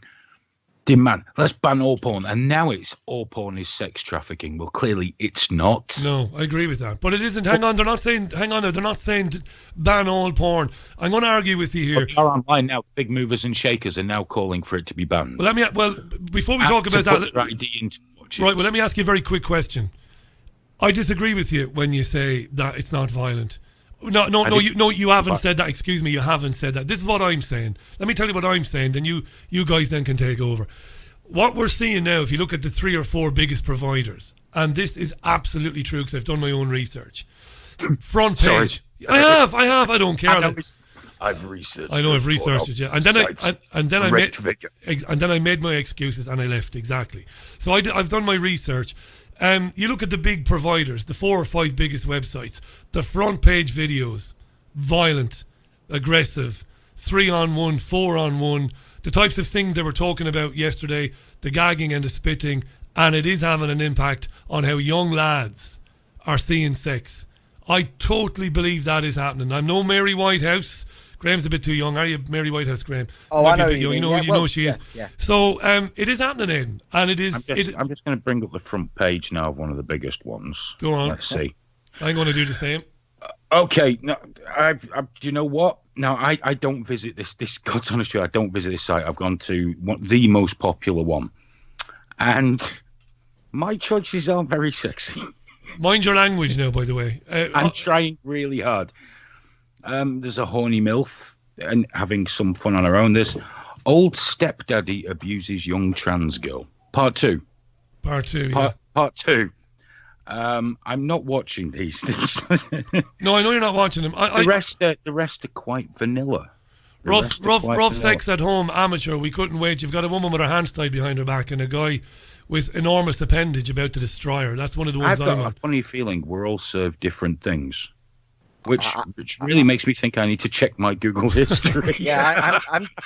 Let's ban all porn. And now it's all porn is sex trafficking. Well, clearly it's not. No, I agree with that. But it isn't. They're not saying to ban all porn. I'm going to argue with you here. Well, online now, big movers and shakers are now calling for it to be banned. Well, before we talk about that, right, well, let me ask you a very quick question. I disagree with you when you say that it's not violent. No, you haven't said that. Excuse me, you haven't said that. This is what I'm saying. Let me tell you what I'm saying, then you guys then can take over. What we're seeing now, if you look at the 3 or 4 biggest providers, and this is absolutely true because I've done my own research. Front page. I have. I don't care. I've researched. I know I've researched it. Yeah, and then I made my excuses and I left. Exactly. So I've done my research. You look at the big providers, the 4 or 5 biggest websites, the front page videos, violent, aggressive, 3-on-1, 4-on-1, the types of things they were talking about yesterday, the gagging and the spitting, and it is having an impact on how young lads are seeing sex. I totally believe that is happening. I'm no Mary Whitehouse. Graham's a bit too young. Are you Mary Whitehouse, Graham? Oh, I know you know she is. Yeah. So it is happening, Hayden, and it is. I'm just going to bring up the front page now of one of the biggest ones. Go on. Let's see. I'm going to do the same. Okay. No, do you know what? Now, I don't visit this. God's honest truth, I don't visit this site. I've gone to the most popular one, and my choices aren't very sexy. Mind your language now, by the way. I'm trying really hard. There's a horny MILF and having some fun on her own. This old stepdaddy abuses young trans girl. Part 2. Part 2. Part 2. I'm not watching these things. No, I know you're not watching them. The rest are quite vanilla. Rough sex at home, amateur. We couldn't wait. You've got a woman with her hands tied behind her back and a guy with enormous appendage about to destroy her. That's one of the ones I'm on. I've got a funny feeling we're all served different things. Which really makes me think I need to check my Google history. Yeah,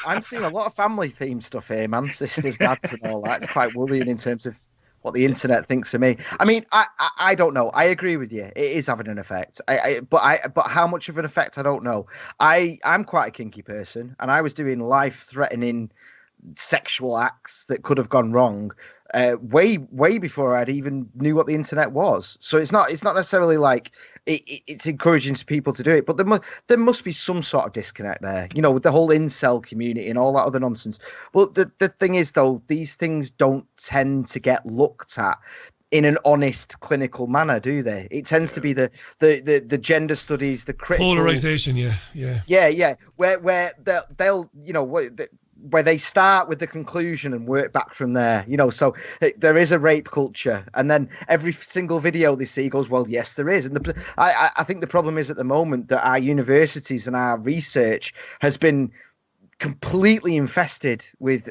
I'm seeing a lot of family theme stuff here, man. Sisters, dads, and all that. It's quite worrying in terms of what the internet thinks of me. I mean, I don't know. I agree with you. It is having an effect. But how much of an effect, I don't know. I'm quite a kinky person, and I was doing life-threatening sexual acts that could have gone wrong way before I'd even knew what the internet was. So it's not necessarily like it's encouraging people to do it, but there must be some sort of disconnect there, with the whole incel community and all that other nonsense. But the thing is, though, these things don't tend to get looked at in an honest clinical manner, do they? It tends to be the gender studies, the critical polarization, yeah, where they'll where they start with the conclusion and work back from there, so there is a rape culture, and then every single video they see goes, well, yes, there is. And I think the problem is at the moment that our universities and our research has been completely infested with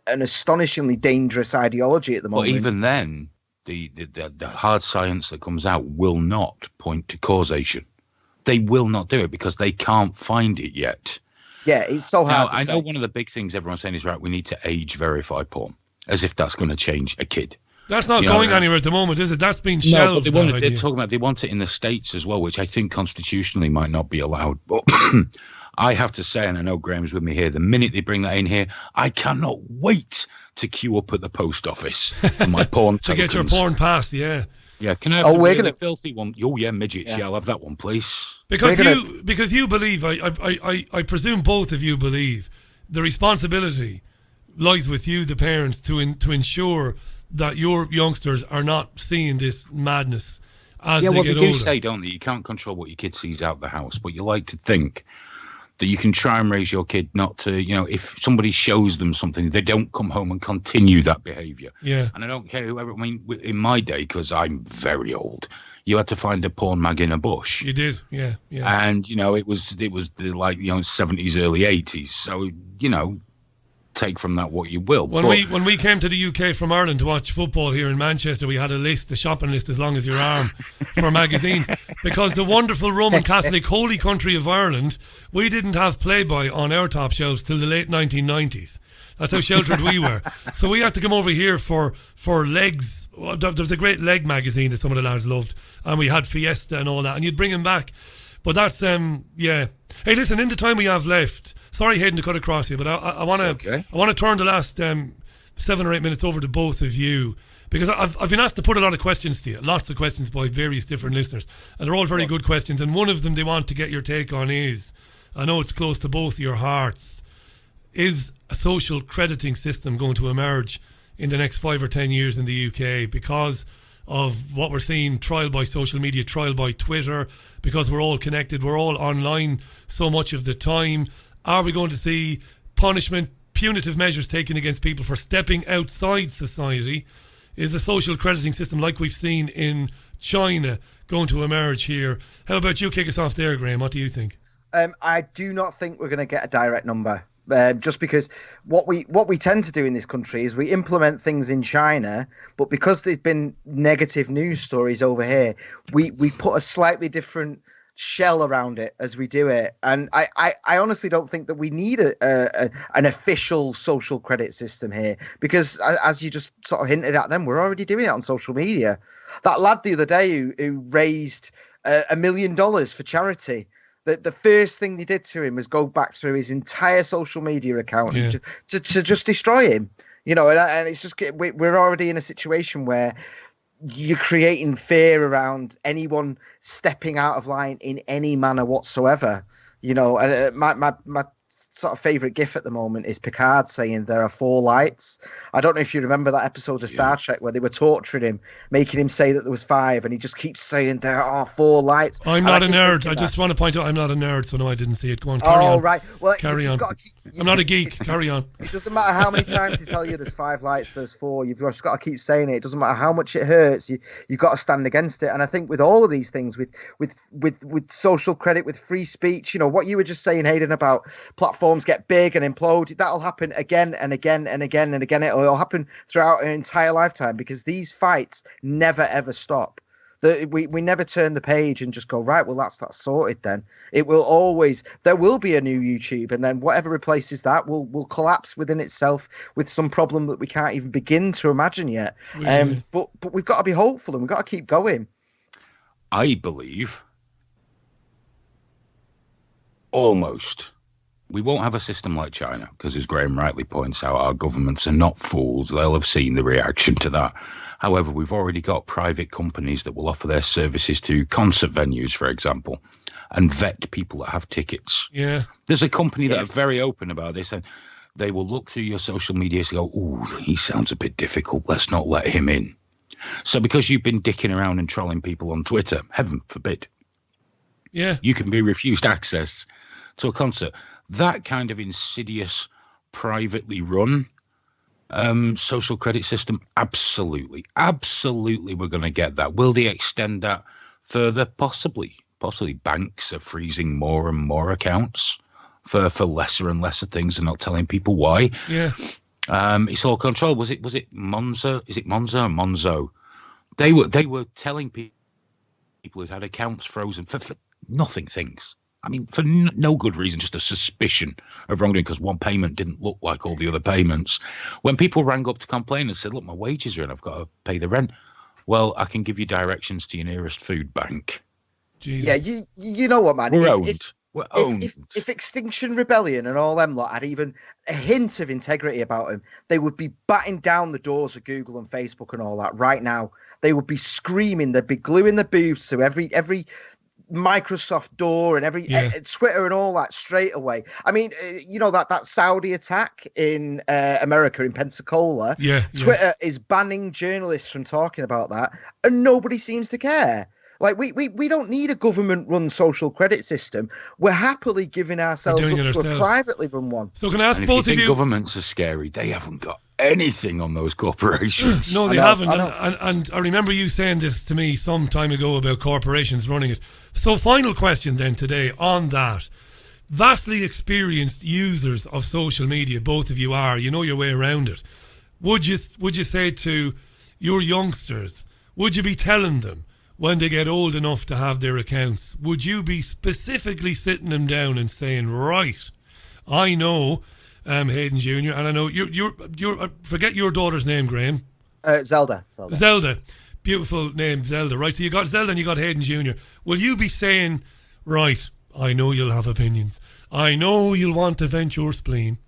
an astonishingly dangerous ideology at the moment. But even then, the hard science that comes out will not point to causation. They will not do it because they can't find it yet. Yeah, it's so hard to I say. know one of the big things everyone's saying is, right, we need to age verify porn, as if that's going to change a kid. That's not going anywhere at the moment, is it? That's been shelved. No, but they're talking about, they want it in the States as well, which I think constitutionally might not be allowed. But I have to say, and I know Graham's with me here, the minute they bring that in here, I cannot wait to queue up at the post office for my porn to get your porn pass, yeah. Yeah, can I have the filthy one? Oh, yeah, midgets. Yeah, I'll have that one, please. Because you believe, I presume both of you believe, the responsibility lies with you, the parents, to ensure that your youngsters are not seeing this madness as they get older. Yeah, well, they do say, don't they? You can't control what your kid sees out the house, but you like to think that you can try and raise your kid not to, if somebody shows them something, they don't come home and continue that behaviour. Yeah. And I don't care whoever, in my day, because I'm very old, you had to find a porn mag in a bush. You did, yeah. And, it was the 70s, early 80s. So, take from that what you will. When we came to the UK from Ireland to watch football here in Manchester, we had a shopping list as long as your arm for magazines, because the wonderful Roman Catholic holy country of Ireland, we didn't have Playboy on our top shelves till the late 1990s. That's how sheltered we were. So we had to come over here for legs. There was a great leg magazine that some of the lads loved, and we had Fiesta and all that, and you'd bring them back. But that's yeah. Hey, listen, in the time we have left, sorry, Hayden, to cut across you, but I want to turn the last 7 or 8 minutes over to both of you, because I've been asked to put a lot of questions to you, lots of questions by various different listeners, and they're all very good questions. And one of them they want to get your take on is, I know it's close to both your hearts, is a social crediting system going to emerge in the next 5 or 10 years in the UK because of what we're seeing, trial by social media, trial by Twitter, because we're all connected, we're all online so much of the time? Are we going to see punishment, punitive measures taken against people for stepping outside society? Is the social crediting system like we've seen in China going to emerge here? How about you kick us off there, Graeme? What do you think? I do not think we're going to get a direct number. Just because what we tend to do in this country is we implement things in China, but because there's been negative news stories over here, we put a slightly different shell around it as we do it. And I honestly don't think that we need an official social credit system here, because as you just sort of hinted at, them, we're already doing it on social media. That lad the other day who raised $1 million for charity, the first thing they did to him was go back through his entire social media account to just destroy him, and it's just, we're already in a situation where you're creating fear around anyone stepping out of line in any manner whatsoever, and my sort of favorite gif at the moment is Picard saying there are 4 lights. I don't know if you remember that episode of Star Trek where they were torturing him, making him say that there was 5, and he just keeps saying there are 4 lights. I'm not a nerd. I just want to point out I'm not a nerd, so no, I didn't see it. Go on, carry on. Right. Well, carry on. I'm not a geek. Carry on. It doesn't matter how many times they tell you there's 5 lights, there's 4. You've just got to keep saying it. It doesn't matter how much it hurts. You've got to stand against it. And I think with all of these things, with social credit, with free speech, what you were just saying, Hayden, about platforms get big and implode, that'll happen again and again and again and again. It'll happen throughout an entire lifetime, because these fights never ever stop. We never turn the page and just go, right, well, that's sorted then. It will always, there will be a new YouTube, and then whatever replaces that will collapse within itself with some problem that we can't even begin to imagine yet. But we've got to be hopeful, and we've got to keep going. I believe almost we won't have a system like China, because as Graeme rightly points out, our governments are not fools. They'll have seen the reaction to that. However, we've already got private companies that will offer their services to concert venues, for example, and vet people that have tickets. Yeah. There's a company that are very open about this, and they will look through your social media and go, ooh, he sounds a bit difficult. Let's not let him in. So because you've been dicking around and trolling people on Twitter, heaven forbid, you can be refused access to a concert. That kind of insidious privately run social credit system? Absolutely. We're going to get that. Will they extend that further? Possibly. Banks are freezing more and more accounts for lesser and lesser things and not telling people why. Yeah. It's all controlled. Was it Monzo? Is it Monzo or Monzo? They were telling people who'd had accounts frozen for nothing things. I mean, for no good reason, just a suspicion of wrongdoing because one payment didn't look like all the other payments. When people rang up to complain and said, look, my wages are in, I've got to pay the rent. Well, I can give you directions to your nearest food bank. Jesus. Yeah, you know what, man? We're owned. We're owned. If Extinction Rebellion and all them lot had even a hint of integrity about them, they would be batting down the doors of Google and Facebook and all that right now. They would be screaming. They'd be gluing the boobs to every Microsoft door and every Twitter and all that straight away. I mean, you know, that Saudi attack in America in Pensacola. Twitter is banning journalists from talking about that, and nobody seems to care. Like, we don't need a government-run social credit system. We're happily giving ourselves up to a privately run one. So can I ask and both if you of think you... governments are scary, they haven't got anything on those corporations. No, they haven't. And I remember you saying this to me some time ago about corporations running it. So final question then today on that. Vastly experienced users of social media, both of you are. You know your way around it. Would you say to your youngsters, would you be telling them when they get old enough to have their accounts, would you be specifically sitting them down and saying, right, I know Hayden Jr., and I know you're forget your daughter's name, Graeme. Zelda. Beautiful name, Zelda, right? So you got Zelda and you got Hayden Jr. Will you be saying, right, I know you'll have opinions. I know you'll want to vent your spleen.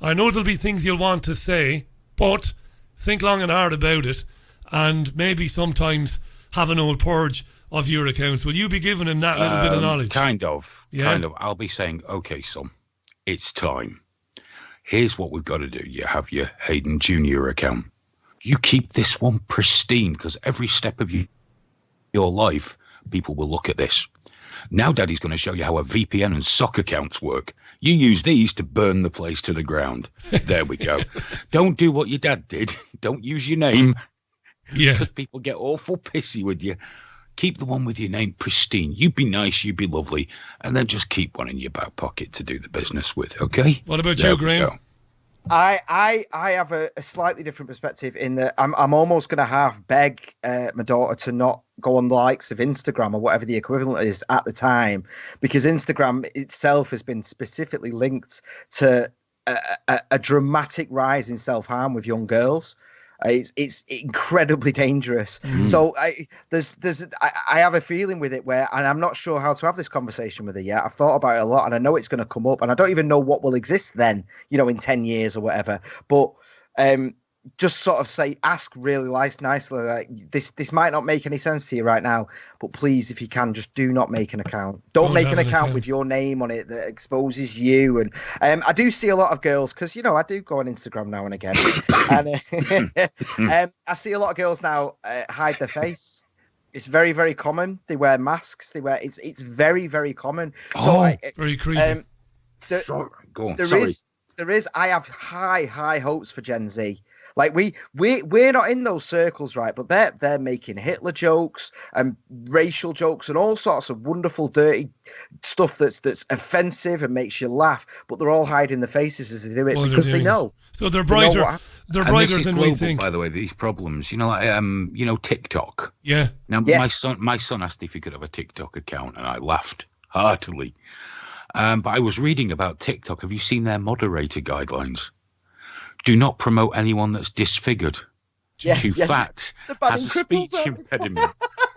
I know there'll be things you'll want to say, but think long and hard about it, and maybe sometimes have an old purge of your accounts. Will you be giving him that little bit of knowledge? Kind of. I'll be saying, okay, son, it's time. Here's what we've got to do. You have your Hayden Jr. account. You keep this one pristine, because every step of your life, people will look at this. Now Daddy's going to show you how a VPN and SOC accounts work. You use these to burn the place to the ground. There we go. Don't do what your dad did. Don't use your name. Yeah. Because people get awful pissy with you. Keep the one with your name pristine. You be nice, you be lovely, and then just keep one in your back pocket to do the business with, okay? What about you, Graeme? I have a slightly different perspective in that I'm almost going to half beg my daughter to not go on the likes of Instagram or whatever the equivalent is at the time, because Instagram itself has been specifically linked to a dramatic rise in self-harm with young girls. It's incredibly dangerous. So I have a feeling with it where, and I'm not sure how to have this conversation with her yet. I've thought about it a lot, and I know it's going to come up, and I don't even know what will exist then, you know, in 10 years or whatever. But just sort of ask really nicely, like, this might not make any sense to you right now, but please, if you can, just do not make an account. Don't make an account with your name on it that exposes you. And I do see a lot of girls, because, you know, I do go on Instagram now and again, and I see a lot of girls now hide their face. It's very, very common. They wear masks. It's very, very common. Very creepy. Go on. There is. I have high hopes for Gen Z. Like we're not in those circles, right? But they're making Hitler jokes and racial jokes and all sorts of wonderful, dirty stuff that's offensive and makes you laugh. But they're all hiding their faces as they do it because they know. So they're brighter. They're brighter than we think. By the way, these problems, you know, like TikTok. Yeah. Now my son asked if he could have a TikTok account, and I laughed heartily. But I was reading about TikTok. Have you seen their moderator guidelines? Do not promote anyone that's disfigured, too fat, has a speech impediment.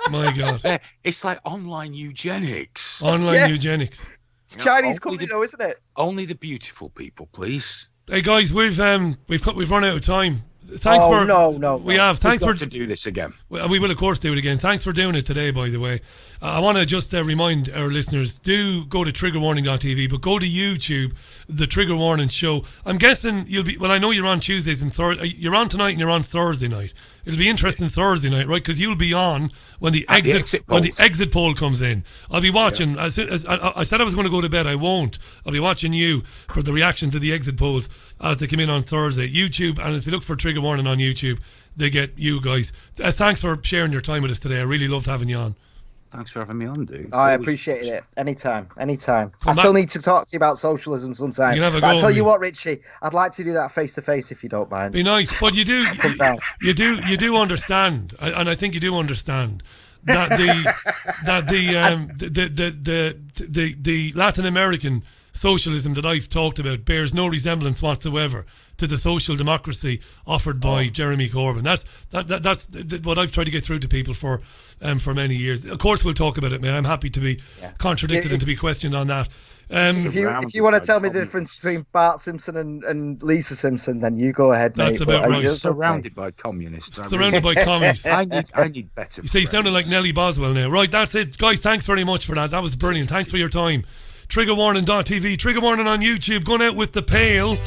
My God. It's like online eugenics. Eugenics. It's Chinese company though, isn't it? Only the beautiful people, please. Hey guys, we've run out of time. No. We have. Thanks for to do this again. We will, of course, do it again. Thanks for doing it today, by the way. I want to just remind our listeners, do go to triggerwarning.tv, but go to YouTube, The Trigger Warning Show. I'm guessing you'll be, well, I know you're on Tuesdays and Thursdays. You're on tonight and you're on Thursday night. It'll be interesting Thursday night, right? Because you'll be on when the exit poll comes in. I'll be watching. Yeah. I said I was going to go to bed. I won't. I'll be watching you for the reaction to the exit polls as they come in on Thursday. YouTube, and if you look for Trigger Warning on YouTube, they get you guys. Thanks for sharing your time with us today. I really loved having you on. Thanks for having me on, dude. I appreciate it. Anytime. I still need to talk to you about socialism sometime. But I'll tell you what, Richie, I'd like to do that face to face if you don't mind. Be nice, but you do understand, and I think you do understand that the Latin American socialism that I've talked about bears no resemblance whatsoever to the social democracy offered by Jeremy Corbyn. That's what I've tried to get through to people for many years. Of course, we'll talk about it, man. I'm happy to be contradicted and to be questioned on that. If you want to tell me the difference between Bart Simpson and Lisa Simpson, then you go ahead, mate. That's about right. Surrounded by communists. Surrounded by commies. I need better. You see, he's sounding like Nellie Boswell now. Right, that's it. Guys, thanks very much for that. That was brilliant. Thanks for your time. Triggerwarning.tv, Trigger Warning on YouTube. Going out with The Pale.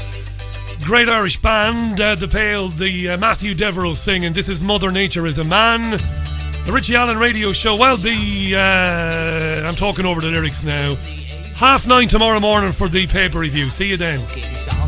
Great Irish band, The Pale, the Matthew Devereux singing This Is Mother Nature Is a Man. The Richie Allen radio show. Well, I'm talking over the lyrics now. 9:30 tomorrow morning for the paper review. See you then.